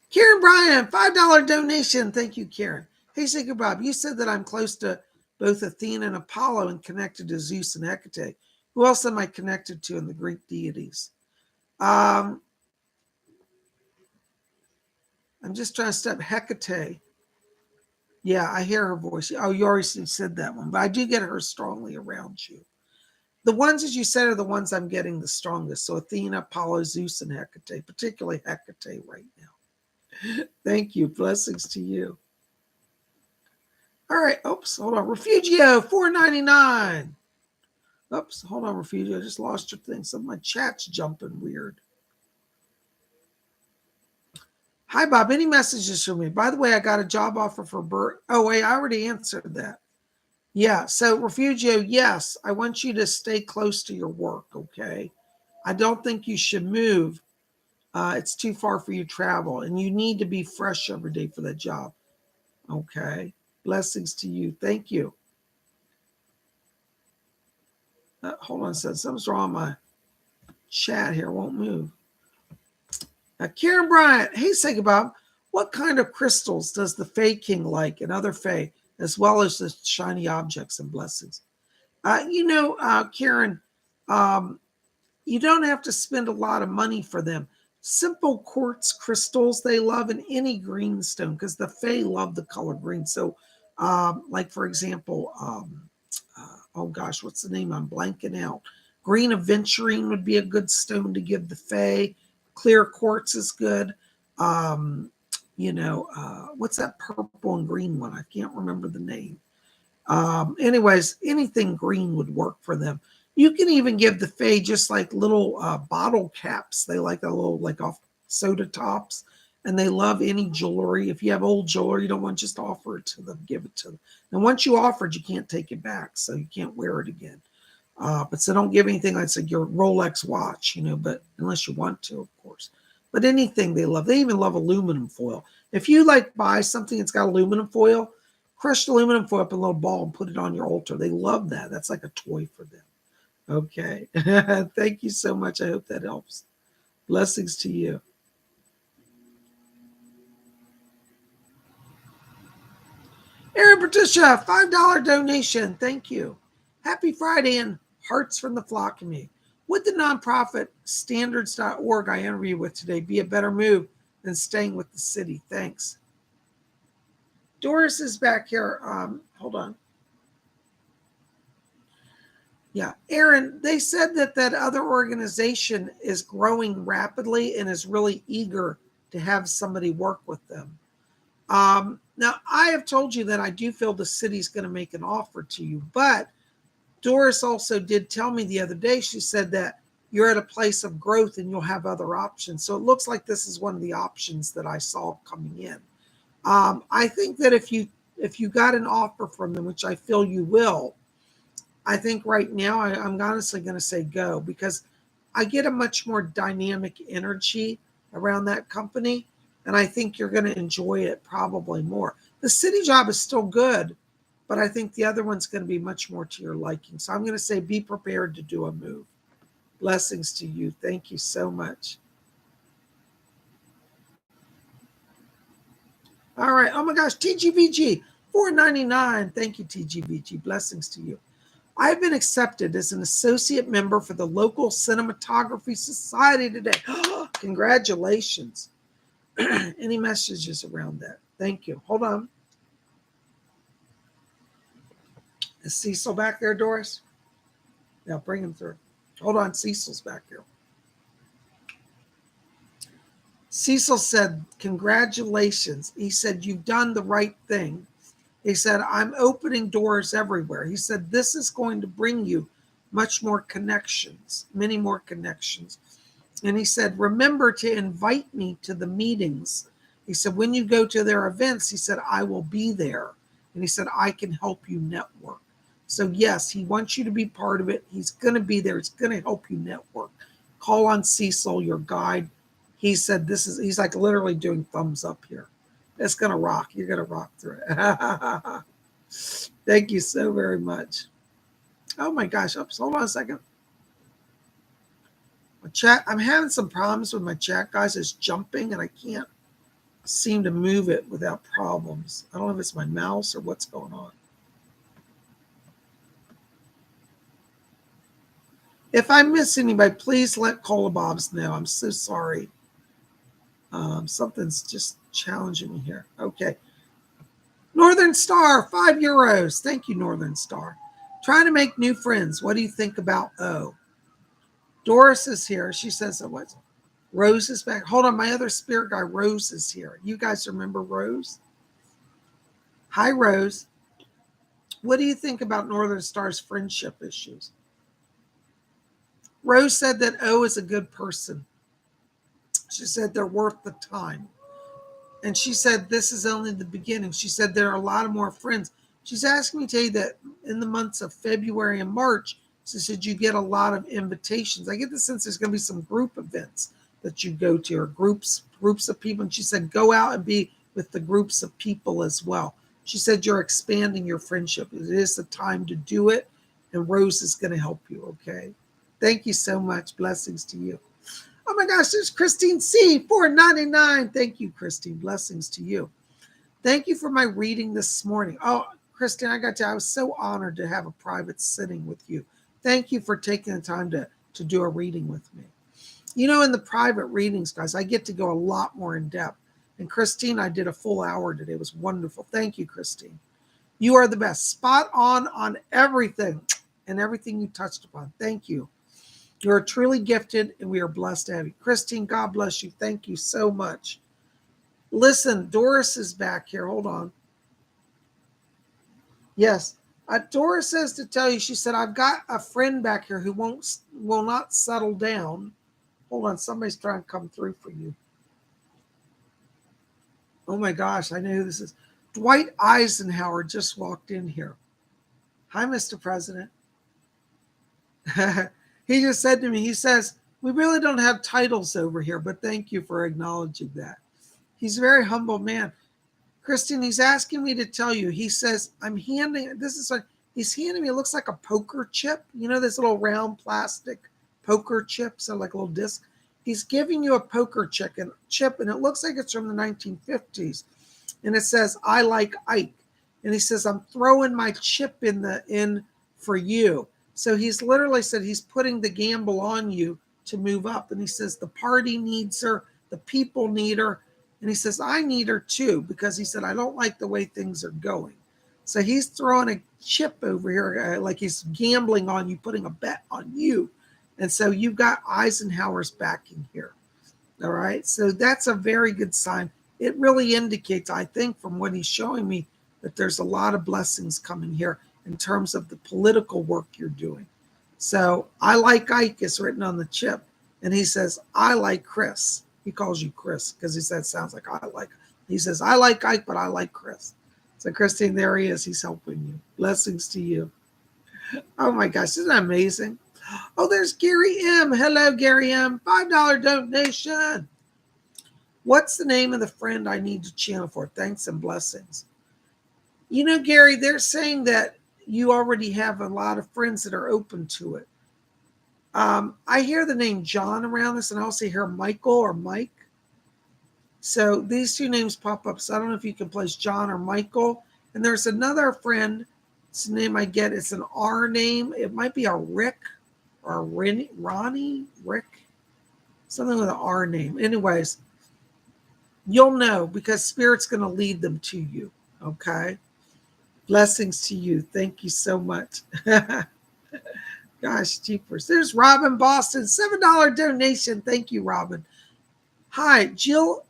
Karen Bryan, $5 donation. Thank you, Karen. Hey, Sacred Bob, you said that I'm close to both Athena and Apollo and connected to Zeus and Hecate. Who else am I connected to in the Greek deities? I'm just trying to step Hecate. Yeah, I hear her voice. Oh, you already said that one, but I do get her strongly around you. The ones that you said are the ones I'm getting the strongest. So Athena, Apollo, Zeus, and Hecate, particularly Hecate right now. Thank you. Blessings to you. All right. Oops. Hold on. Refugio, $4.99. Oops. Hold on, Refugio. I just lost your thing. Some of my chat's jumping weird. Hi, Bob. Any messages for me? By the way, I got a job offer for Bert. Oh, wait. I already answered that. Yeah. So, Refugio, yes. I want you to stay close to your work, okay? I don't think you should move. It's too far for you to travel, and you need to be fresh every day for that job. Okay. Blessings to you. Thank you. Hold on a second. Something's wrong with my chat here. It won't move. Karen Bryant. Hey, Sacred Bob. What kind of crystals does the Fae King like and other Fae, as well as the shiny objects and blessings? Karen, you don't have to spend a lot of money for them. simple quartz crystals they love, and any green stone, because the Fae love the color green. So, like for example, oh gosh, what's the name? I'm blanking out. Green aventurine would be a good stone to give the Fae. Clear quartz is good. Um, what's that purple and green one? I can't remember the name. Anyways, anything green would work for them. You can even give the Fae just like little bottle caps. They like a little, like off soda tops, and they love any jewelry. If you have old jewelry, you don't want to just offer it to them, give it to them. And once you offer it, you can't take it back, so you can't wear it again. But so don't give anything like, say, your Rolex watch, but unless you want to, of course. But anything they love. They even love aluminum foil. If you like buy something that's got aluminum foil, crushed aluminum foil up in a little ball and put it on your altar. They love that. That's like a toy for them. Okay. Thank you so much. I hope that helps. Blessings to you. Aaron Patricia, $5 donation. Thank you. Happy Friday and hearts from the flock to me. Would the nonprofit standards.org I interviewed with today be a better move than staying with the city? Thanks. Doris is back here. Hold on. Yeah, Aaron, they said that other organization is growing rapidly and is really eager to have somebody work with them. Now, I have told you that I do feel the city's going to make an offer to you, but Doris also did tell me the other day, she said that you're at a place of growth and you'll have other options. So it looks like this is one of the options that I saw coming in. I think that if you got an offer from them, which I feel you will, I think right now I'm honestly going to say go, because I get a much more dynamic energy around that company, and I think you're going to enjoy it probably more. The city job is still good, but I think the other one's going to be much more to your liking. So I'm going to say be prepared to do a move. Blessings to you. Thank you so much. All right. Oh my gosh, TGVG, $4.99. Thank you, TGVG. Blessings to you. I've been accepted as an associate member for the local cinematography society today. Congratulations. Any messages around that? Thank you. Hold on. Is Cecil back there, Doris? Yeah, bring him through. Hold on, Cecil's back here. Cecil said, congratulations. He said, you've done the right thing. He said, I'm opening doors everywhere. He said, this is going to bring you much more connections, many more connections. And he said, remember to invite me to the meetings. He said, when you go to their events, he said, I will be there. And he said, I can help you network. So yes, he wants you to be part of it. He's going to be there. It's going to help you network. Call on Cecil, your guide. He said, he's like literally doing thumbs up here. It's going to rock. You're going to rock through it. Thank you so very much. Oh my gosh. Oops, hold on a second. My chat, I'm having some problems with my chat, guys. It's jumping and I can't seem to move it without problems. I don't know if it's my mouse or what's going on. If I miss anybody, please let Cola Bobs know. I'm so sorry. Something's just challenging me here. Okay. Northern Star, €5. Thank you, Northern Star. Trying to make new friends. What do you think about O? Doris is here. She says, what? Rose is back. Hold on. My other spirit guy, Rose, is here. You guys remember Rose? Hi, Rose. What do you think about Northern Star's friendship issues? Rose said that O is a good person. She said they're worth the time. And she said this is only the beginning. She said there are a lot of more friends. She's asking me to tell you that in the months of February and March, she said you get a lot of invitations. I get the sense there's going to be some group events that you go to, or groups of people. And she said go out and be with the groups of people as well. She said you're expanding your friendship. It is the time to do it. And Rose is going to help you, okay? Thank you so much. Blessings to you. Oh my gosh, there's Christine C, $4.99. Thank you, Christine. Blessings to you. Thank you for my reading this morning. Oh, Christine, I got to tell you, I was so honored to have a private sitting with you. Thank you for taking the time to do a reading with me. You know, in the private readings, guys, I get to go a lot more in depth. And Christine, I did a full hour today. It was wonderful. Thank you, Christine. You are the best. Spot on everything and everything you touched upon. Thank you. You are truly gifted, and we are blessed to have you. Christine, God bless you. Thank you so much. Listen, Doris is back here. Hold on. Yes. Doris says to tell you, she said, I've got a friend back here who will not settle down. Hold on. Somebody's trying to come through for you. Oh my gosh. I know who this is. Dwight Eisenhower just walked in here. Hi, Mr. President. He just said to me, he says, we really don't have titles over here, but thank you for acknowledging that. He's a very humble man. Kristen, he's asking me to tell you, he says, he's handing me, it looks like a poker chip. You know, this little round plastic poker chip, so like a little disc. He's giving you a poker chip, and it looks like it's from the 1950s. And it says, I like Ike. And he says, I'm throwing my chip in for you. So he's literally said he's putting the gamble on you to move up. And he says, the party needs her, the people need her. And he says, I need her too, because he said, I don't like the way things are going. So he's throwing a chip over here, like he's gambling on you, putting a bet on you. And so you've got Eisenhower's backing here. All right. So that's a very good sign. It really indicates, I think, from what he's showing me, that there's a lot of blessings coming here in terms of the political work you're doing. So I like Ike is written on the chip. And he says, I like Chris. He calls you Chris because he said, sounds like I like. He says, I like Ike, but I like Chris. So Christine, there he is. He's helping you. Blessings to you. Oh my gosh, isn't that amazing? Oh, there's Gary M. Hello, Gary M. $5 donation. What's the name of the friend I need to channel for? Thanks and blessings. You know, Gary, they're saying that you already have a lot of friends that are open to it. I hear the name John around this, and I also hear Michael or Mike. So these two names pop up. So I don't know if you can place John or Michael. And there's another friend. It's a name I get. It's an R name. It might be a Rick or a Ronnie, Rick, something with an R name. Anyways, you'll know because Spirit's going to lead them to you. Okay. Blessings to you. Thank you so much. Gosh, jeepers. There's Robin Boston, $7 donation. Thank you, Robin. Hi, Jill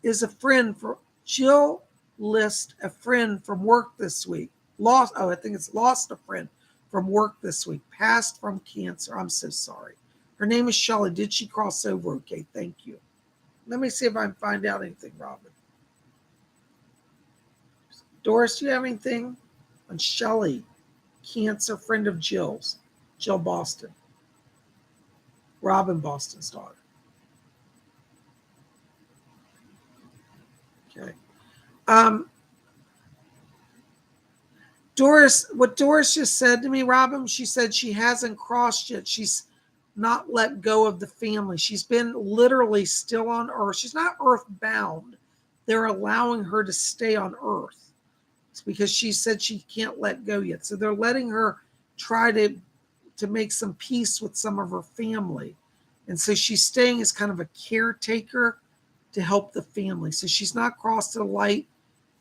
is a friend for Jill list a friend from work this week. Lost a friend from work this week. Passed from cancer. I'm so sorry. Her name is Shelley. Did she cross over? Okay, thank you. Let me see if I can find out anything, Robin. Doris, do you have anything on Shelley? Cancer, friend of Jill's. Jill Boston. Robin Boston's daughter. Okay. What Doris just said to me, Robin, she said she hasn't crossed yet. She's not let go of the family. She's been literally still on Earth. She's not earthbound. They're allowing her to stay on Earth. It's because she said she can't let go yet. So they're letting her try to make some peace with some of her family. And so she's staying as kind of a caretaker to help the family. So she's not crossed the light.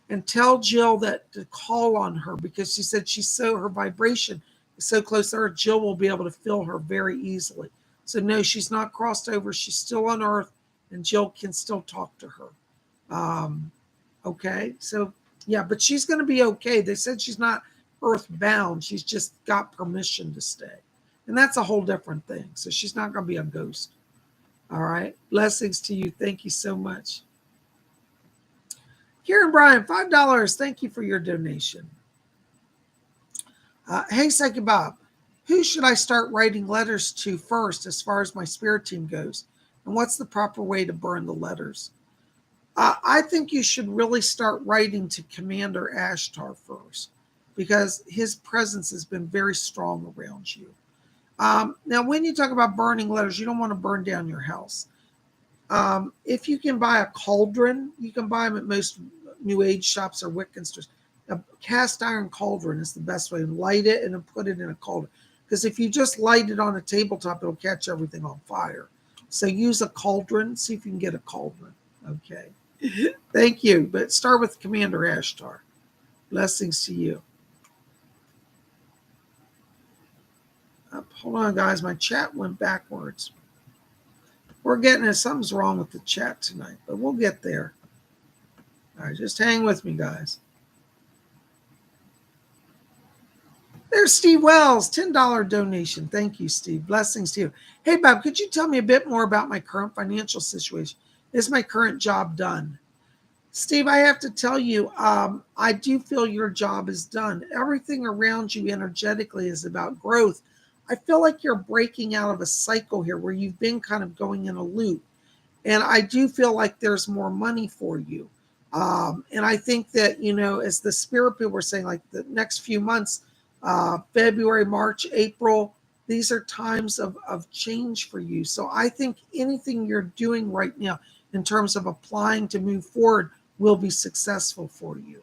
And tell Jill that to call on her because she said her vibration is so close to her, Jill will be able to feel her very easily. So no, she's not crossed over. She's still on Earth and Jill can still talk to her. Okay. So yeah, but she's going to be okay. They said she's not earthbound. She's just got permission to stay. And that's a whole different thing. So she's not going to be a ghost. All right. Blessings to you. Thank you so much. Karen Bryan, $5. Thank you for your donation. Hey, Psychic Bob, who should I start writing letters to first as far as my spirit team goes? And what's the proper way to burn the letters? I think you should really start writing to Commander Ashtar first because his presence has been very strong around you. Now, when you talk about burning letters, you don't want to burn down your house. If you can buy a cauldron, you can buy them at most New Age shops or Wiccan stores. A cast iron cauldron is the best way. Light it and then put it in a cauldron. Because if you just light it on a tabletop, it'll catch everything on fire. So use a cauldron. See if you can get a cauldron. Okay. Thank you. But start with Commander Ashtar. Blessings to you. Hold on, guys. My chat went backwards. We're getting it. Something's wrong with the chat tonight, but we'll get there. All right, just hang with me, guys. There's Steve Wells, $10 donation. Thank you, Steve. Blessings to you. Hey, Bob, could you tell me a bit more about my current financial situation? Is my current job done? Steve, I have to tell you, I do feel your job is done. Everything around you energetically is about growth. I feel like you're breaking out of a cycle here where you've been kind of going in a loop. And I do feel like there's more money for you. And I think that, as the spirit people were saying, like the next few months, February, March, April, these are times of change for you. So I think anything you're doing right now in terms of applying to move forward will be successful for you.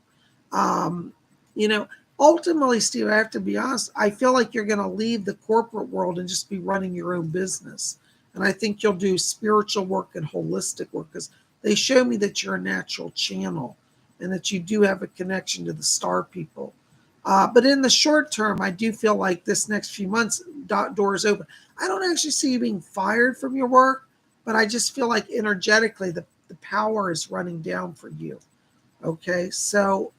Ultimately, Steve, I have to be honest, I feel like you're going to leave the corporate world and just be running your own business. And I think you'll do spiritual work and holistic work because they show me that you're a natural channel and that you do have a connection to the star people. But in the short term, I do feel like this next few months, doors open. I don't actually see you being fired from your work, but I just feel like energetically the power is running down for you. Okay, so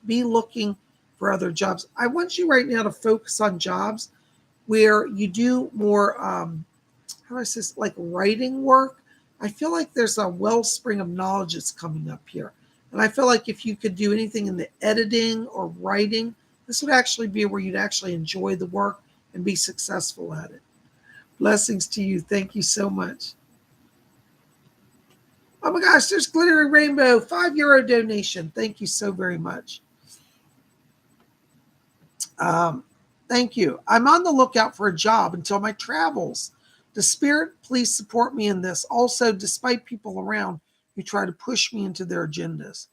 be looking for other jobs. I want you right now to focus on jobs where you do more, how do I say this, like writing work. I feel like there's a wellspring of knowledge that's coming up here. And I feel like if you could do anything in the editing or writing, this would actually be where you'd actually enjoy the work and be successful at it. Blessings to you. Thank you so much. Oh my gosh, there's Glittery Rainbow, €5 donation. Thank you so very much. Thank you. I'm on the lookout for a job until my travels. The spirit, please support me in this. Also, despite people around who try to push me into their agendas.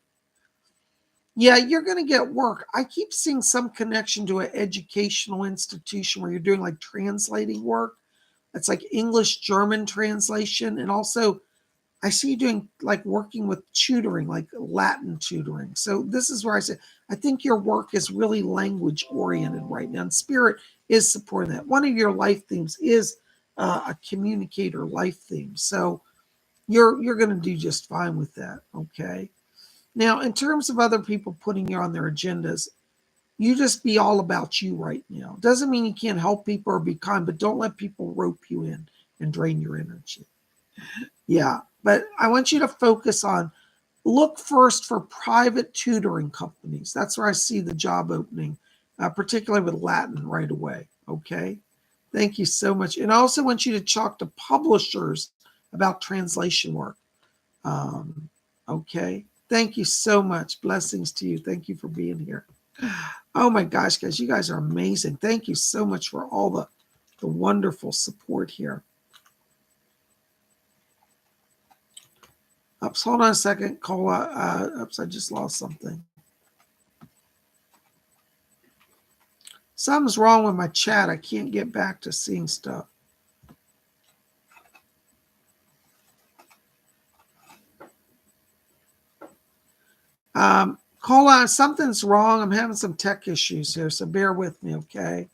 Yeah, you're going to get work. I keep seeing some connection to an educational institution where you're doing like translating work. It's like English, German translation. And also, I see you doing like working with tutoring, like Latin tutoring. So this is where I say, I think your work is really language oriented right now. And spirit is supporting that. One of your life themes is a communicator life theme. So you're going to do just fine with that. Okay. Now, in terms of other people putting you on their agendas, you just be all about you right now. Doesn't mean you can't help people or be kind, but don't let people rope you in and drain your energy. Yeah, but I want you to focus on, look first for private tutoring companies. That's where I see the job opening, particularly with Latin right away. Okay, thank you so much. And I also want you to talk to publishers about translation work. Okay, thank you so much. Blessings to you. Thank you for being here. Oh my gosh, guys, you guys are amazing. Thank you so much for all the wonderful support here. Oops, hold on a second, Cola. Oops, I just lost something. Something's wrong with my chat. I can't get back to seeing stuff. Cola, something's wrong. I'm having some tech issues here, so bear with me, okay?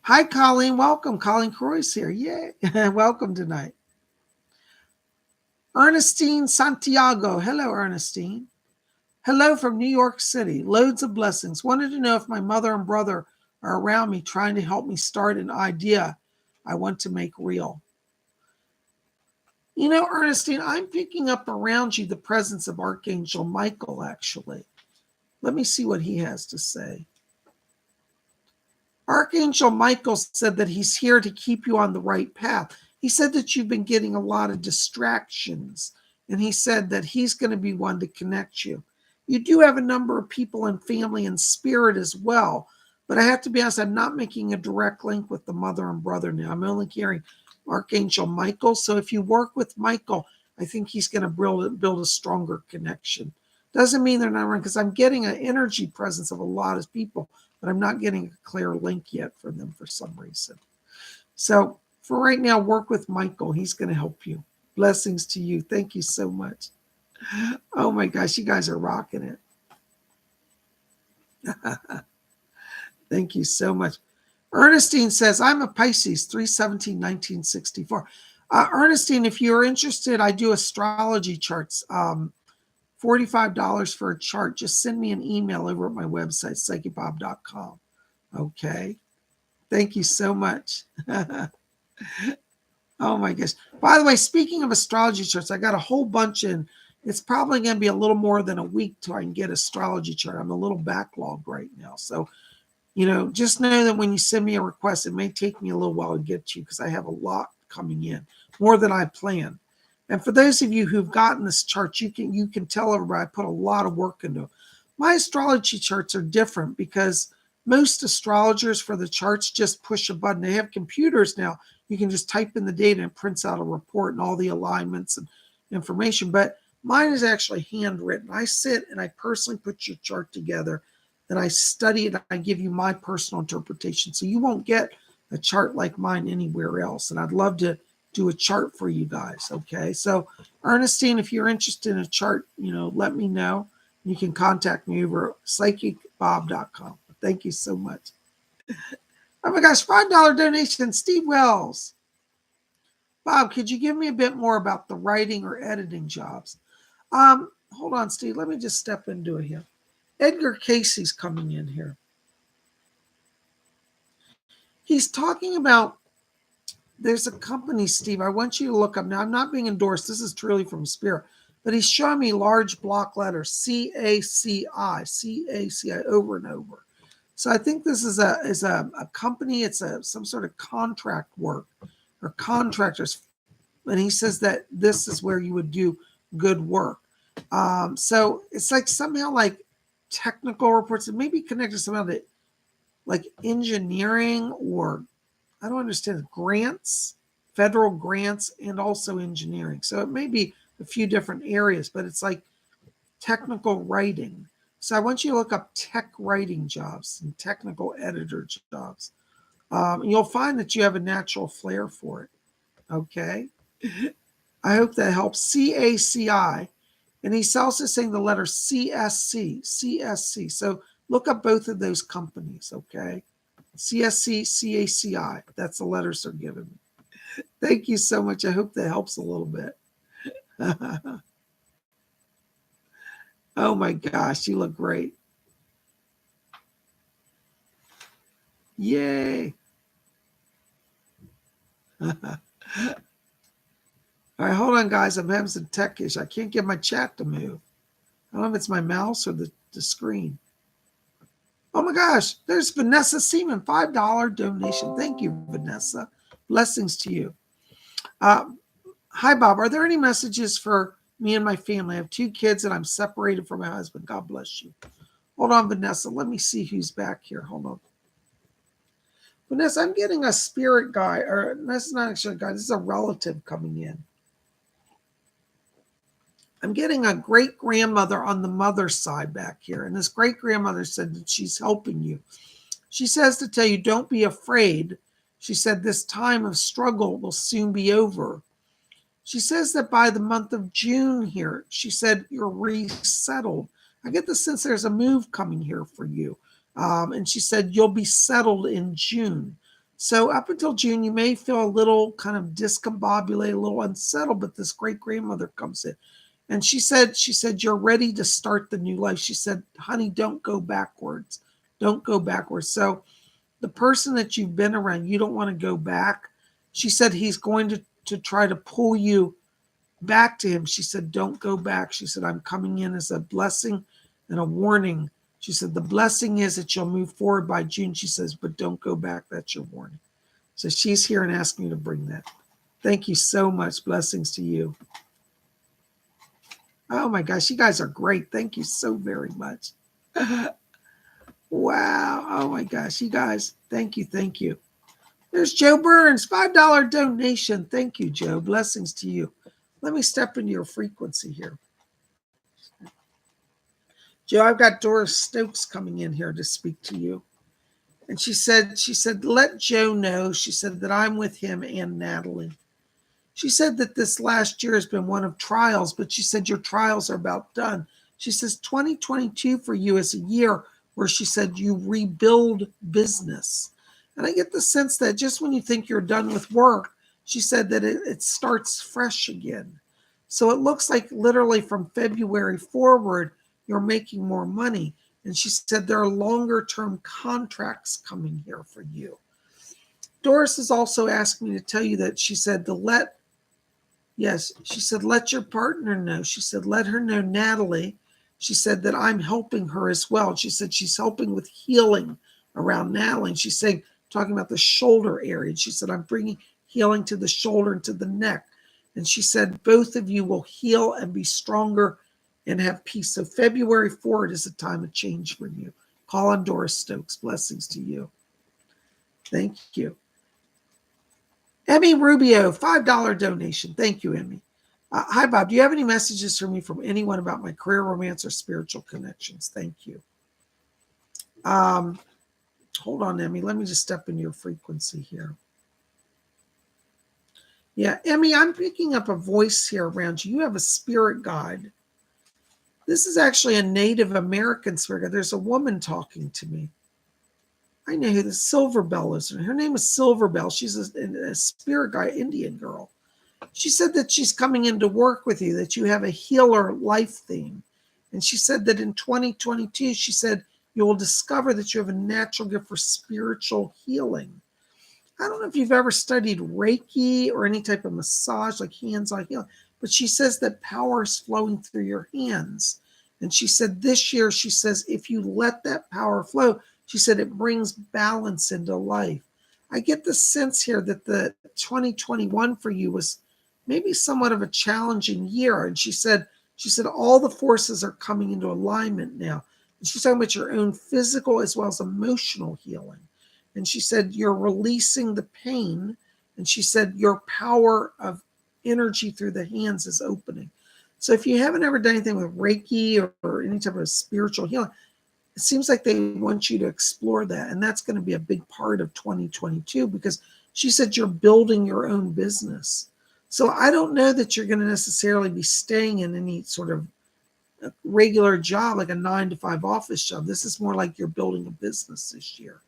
Hi, Colleen. Welcome. Colleen Croy's here. Yay. Welcome tonight. Ernestine Santiago. Hello, Ernestine. Hello from New York City. Loads of blessings. Wanted to know if my mother and brother are around me trying to help me start an idea I want to make real. You know, Ernestine, I'm picking up around you the presence of Archangel Michael, actually. Let me see what he has to say. Archangel Michael said that he's here to keep you on the right path. He said that you've been getting a lot of distractions, and he said that he's going to be one to connect you. You do have a number of people in family and spirit as well, but I have to be honest, I'm not making a direct link with the mother and brother now. I'm only hearing Archangel Michael. So if you work with Michael, I think he's going to build a stronger connection. Doesn't mean they're not around, because I'm getting an energy presence of a lot of people, but I'm not getting a clear link yet from them for some reason. So For right now, work with Michael. He's going to help you. Blessings to you. Thank you so much. Oh my gosh, you guys are rocking it. Thank you so much. Ernestine says, I'm a Pisces, 3/17/1964. Ernestine, if you're interested, I do astrology charts. $45 for a chart. Just send me an email over at my website, PsychicBob.com. Okay. Thank you so much. Oh my gosh. By the way, speaking of astrology charts, I got a whole bunch in. It's probably going to be a little more than a week till I can get astrology chart. I'm a little backlogged right now. So, just know that when you send me a request, it may take me a little while to get to you because I have a lot coming in, more than I planned. And for those of you who've gotten this chart, you can tell everybody I put a lot of work into it. My astrology charts are different because most astrologers for the charts just push a button. They have computers now. You can just type in the data and it prints out a report and all the alignments and information. But mine is actually handwritten. I sit and I personally put your chart together. Then I study it. I give you my personal interpretation. So you won't get a chart like mine anywhere else. And I'd love to do a chart for you guys. Okay. So Ernestine, if you're interested in a chart, let me know. You can contact me over at PsychicBob.com. Thank you so much. Oh my gosh, $5 donation, Steve Wells. Bob, could you give me a bit more about the writing or editing jobs? Hold on, Steve. Let me just step into it here. Edgar Casey's coming in here. He's talking about, there's a company, Steve, I want you to look up. Now, I'm not being endorsed. This is truly from Spirit. But he's showing me large block letters, CACI, CACI, over and over. So I think this is a company. It's some sort of contract work or contractors. And he says that this is where you would do good work. So it's like somehow like technical reports that may be connected somehow to like engineering or I don't understand grants, federal grants, and also engineering. So it may be a few different areas, but it's like technical writing. So I want you to look up tech writing jobs and technical editor jobs. And you'll find that you have a natural flair for it. Okay. I hope that helps. CACI. And he's also saying the letter CSC, CSC. So look up both of those companies. Okay. CSC, CACI. That's the letters they're giving me. Thank you so much. I hope that helps a little bit. Oh my gosh, you look great. Yay. All right, hold on, guys. I'm having some tech issues. I can't get my chat to move. I don't know if it's my mouse or the screen. Oh my gosh, there's Vanessa Seaman, $5 donation. Thank you, Vanessa. Blessings to you. Hi, Bob. Are there any messages for me and my family? I have 2 kids and I'm separated from my husband. God bless you. Hold on, Vanessa. Let me see who's back here. Hold on. Vanessa, I'm getting a spirit guy, or that's not actually a guy. This is a relative coming in. I'm getting a great-grandmother on the mother's side back here. And this great-grandmother said that she's helping you. She says to tell you, don't be afraid. She said this time of struggle will soon be over. She says that by the month of June here, she said you're resettled. I get the sense there's a move coming here for you. And she said you'll be settled in June. So up until June, you may feel a little kind of discombobulated, a little unsettled, but this great-grandmother comes in. And she said, you're ready to start the new life. She said, honey, don't go backwards. Don't go backwards. So the person that you've been around, you don't want to go back. She said he's going to try to pull you back to him. She said, don't go back. She said, I'm coming in as a blessing and a warning. She said, the blessing is that you'll move forward by June. She says, but don't go back. That's your warning. So she's here and asking you to bring that. Thank you so much. Blessings to you. Oh my gosh, you guys are great. Thank you so very much. Wow. Oh my gosh, you guys, thank you. Thank you. There's Joe Burns, $5 donation. Thank you, Joe. Blessings to you. Let me step into your frequency here. Joe, I've got Doris Stokes coming in here to speak to you. And she said, let Joe know, she said, that I'm with him and Natalie. She said that this last year has been one of trials, but she said your trials are about done. She says 2022 for you is a year where she said you rebuild business. And I get the sense that just when you think you're done with work, she said that it starts fresh again. So it looks like literally from February forward, you're making more money. And she said there are longer term contracts coming here for you. Doris has also asked me to tell you that she said yes, she said, let your partner know. She said, let her know, Natalie. She said that I'm helping her as well. She said she's helping with healing around Natalie. And she's saying, talking about the shoulder area. And she said, I'm bringing healing to the shoulder and to the neck. And she said, both of you will heal and be stronger and have peace. So February forward is a time of change for you. Call on Doris Stokes. Blessings to you. Thank you. Emmy Rubio, $5 donation. Thank you, Emmy. Hi, Bob. Do you have any messages for me from anyone about my career, romance, or spiritual connections? Thank you. Hold on, Emmy. Let me just step in your frequency here. Yeah, Emmy, I'm picking up a voice here around you. You have a spirit guide. This is actually a Native American spirit guide. There's a woman talking to me. I know who the Silver Bell is. Her name is Silver Bell. She's a spirit guide, Indian girl. She said that she's coming in to work with you, that you have a healer life theme. And she said that in 2022, she said you will discover that you have a natural gift for spiritual healing. I don't know if you've ever studied Reiki or any type of massage, like hands-on healing, but she says that power is flowing through your hands. And she said this year, she says, if you let that power flow, she said it brings balance into life. I get the sense here that the 2021 for you was maybe somewhat of a challenging year. And she said all the forces are coming into alignment now. And she's talking about your own physical as well as emotional healing. And she said you're releasing the pain. And she said your power of energy through the hands is opening. So if you haven't ever done anything with Reiki or any type of spiritual healing, it seems like they want you to explore that. And that's going to be a big part of 2022 because she said you're building your own business. So I don't know that you're going to necessarily be staying in any sort of regular job, like a 9-to-5 office job. This is more like you're building a business this year.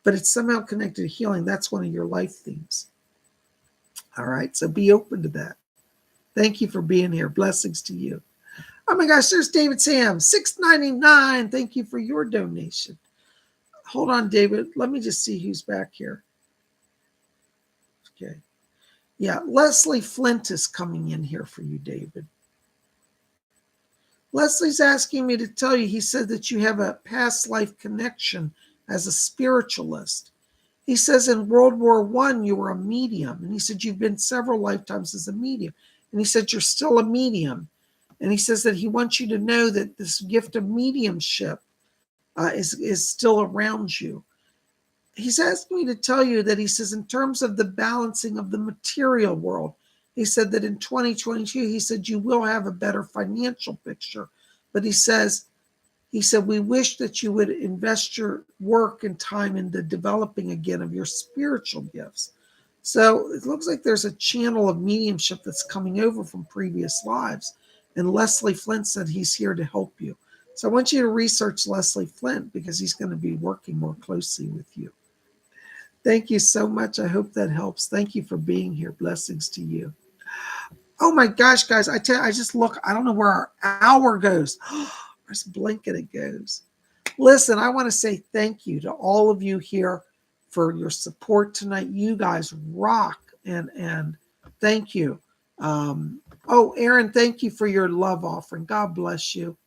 But it's somehow connected to healing. That's one of your life themes. All right. So be open to that. Thank you for being here. Blessings to you. Oh my gosh, there's David Sam, $6.99. Thank you for your donation. Hold on, David. Let me just see who's back here. Okay. Yeah, Leslie Flint is coming in here for you, David. Leslie's asking me to tell you, he said that you have a past life connection as a spiritualist. He says in World War I, you were a medium. And he said you've been several lifetimes as a medium. And he said you're still a medium. And he says that he wants you to know that this gift of mediumship is still around you. He's asked me to tell you that he says in terms of the balancing of the material world, he said that in 2022, he said you will have a better financial picture. But he said, we wish that you would invest your work and time in the developing again of your spiritual gifts. So it looks like there's a channel of mediumship that's coming over from previous lives. And Leslie Flint said he's here to help you. So I want you to research Leslie Flint because he's going to be working more closely with you. Thank you so much. I hope that helps. Thank you for being here. Blessings to you. Oh my gosh, guys, I just look, I don't know where our hour goes. Where's blinking it goes. Listen, I want to say thank you to all of you here for your support tonight. You guys rock and thank you. Oh, Aaron, thank you for your love offering. God bless you.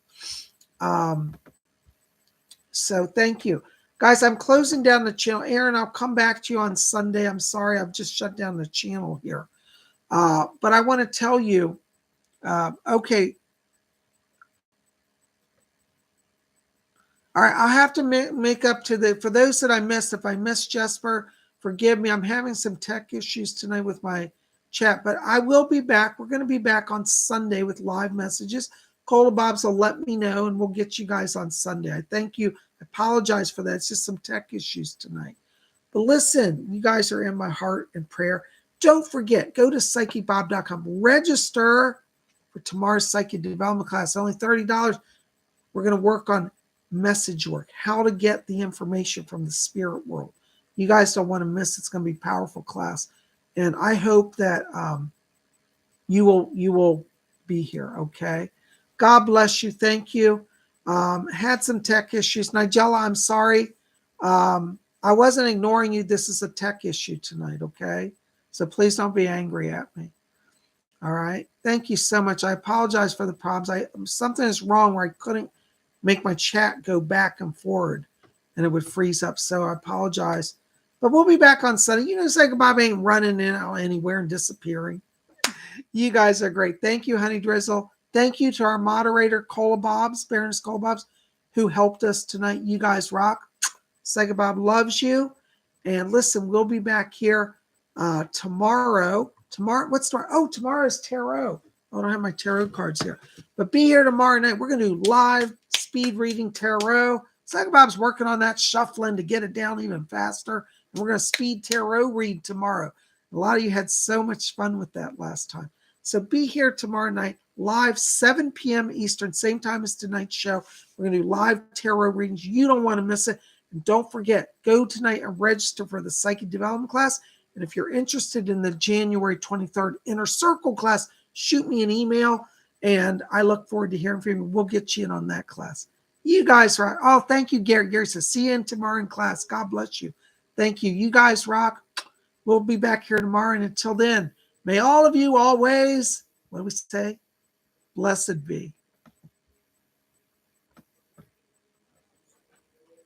So thank you. Guys, I'm closing down the channel. Aaron, I'll come back to you on Sunday. I'm sorry, I've just shut down the channel here. But I want to tell you, okay. All right, I'll have to make up to for those that I missed. If I missed Jesper, forgive me. I'm having some tech issues tonight with my chat, but I will be back. We're going to be back on Sunday with live messages. Cola Bobs will let me know, and we'll get you guys on Sunday. I thank you. apologize for that. It's just some tech issues tonight. But listen, you guys are in my heart and prayer. Don't forget, go to PsychicBob.com. Register for tomorrow's psychic development class. Only $30. We're going to work on message work, how to get the information from the spirit world. You guys don't want to miss. It's going to be a powerful class. And I hope that you will be here, okay? God bless you. Thank you. Had some tech issues. Nigella, I'm sorry. I wasn't ignoring you. This is a tech issue tonight, okay? So please don't be angry at me. All right. Thank you so much. I apologize for the problems. Something is wrong where I couldn't make my chat go back and forward and it would freeze up. So I apologize. But we'll be back on Sunday. You know, PsychicBob ain't running in out anywhere and disappearing. You guys are great. Thank you, Honey Drizzle. Thank you to our moderator, Cola Bobs, Baroness Cola Bobs, who helped us tonight. You guys rock. PsychicBob loves you. And listen, we'll be back here tomorrow. What's tomorrow? Oh, tomorrow's tarot. I don't have my tarot cards here. But be here tomorrow night. We're going to do live speed reading tarot. PsychicBob's working on that shuffling to get it down even faster. And we're going to speed tarot read tomorrow. A lot of you had so much fun with that last time. So be here tomorrow night, live 7 p.m. Eastern, same time as tonight's show. We're going to do live tarot readings. You don't want to miss it. And don't forget, go tonight and register for the Psychic Development class. And if you're interested in the January 23rd Inner Circle class, shoot me an email. And I look forward to hearing from you. We'll get you in on that class. You guys rock. Oh, thank you, Gary. Gary says, see you in tomorrow in class. God bless you. Thank you. You guys rock. We'll be back here tomorrow. And until then, may all of you always, what do we say? Blessed be.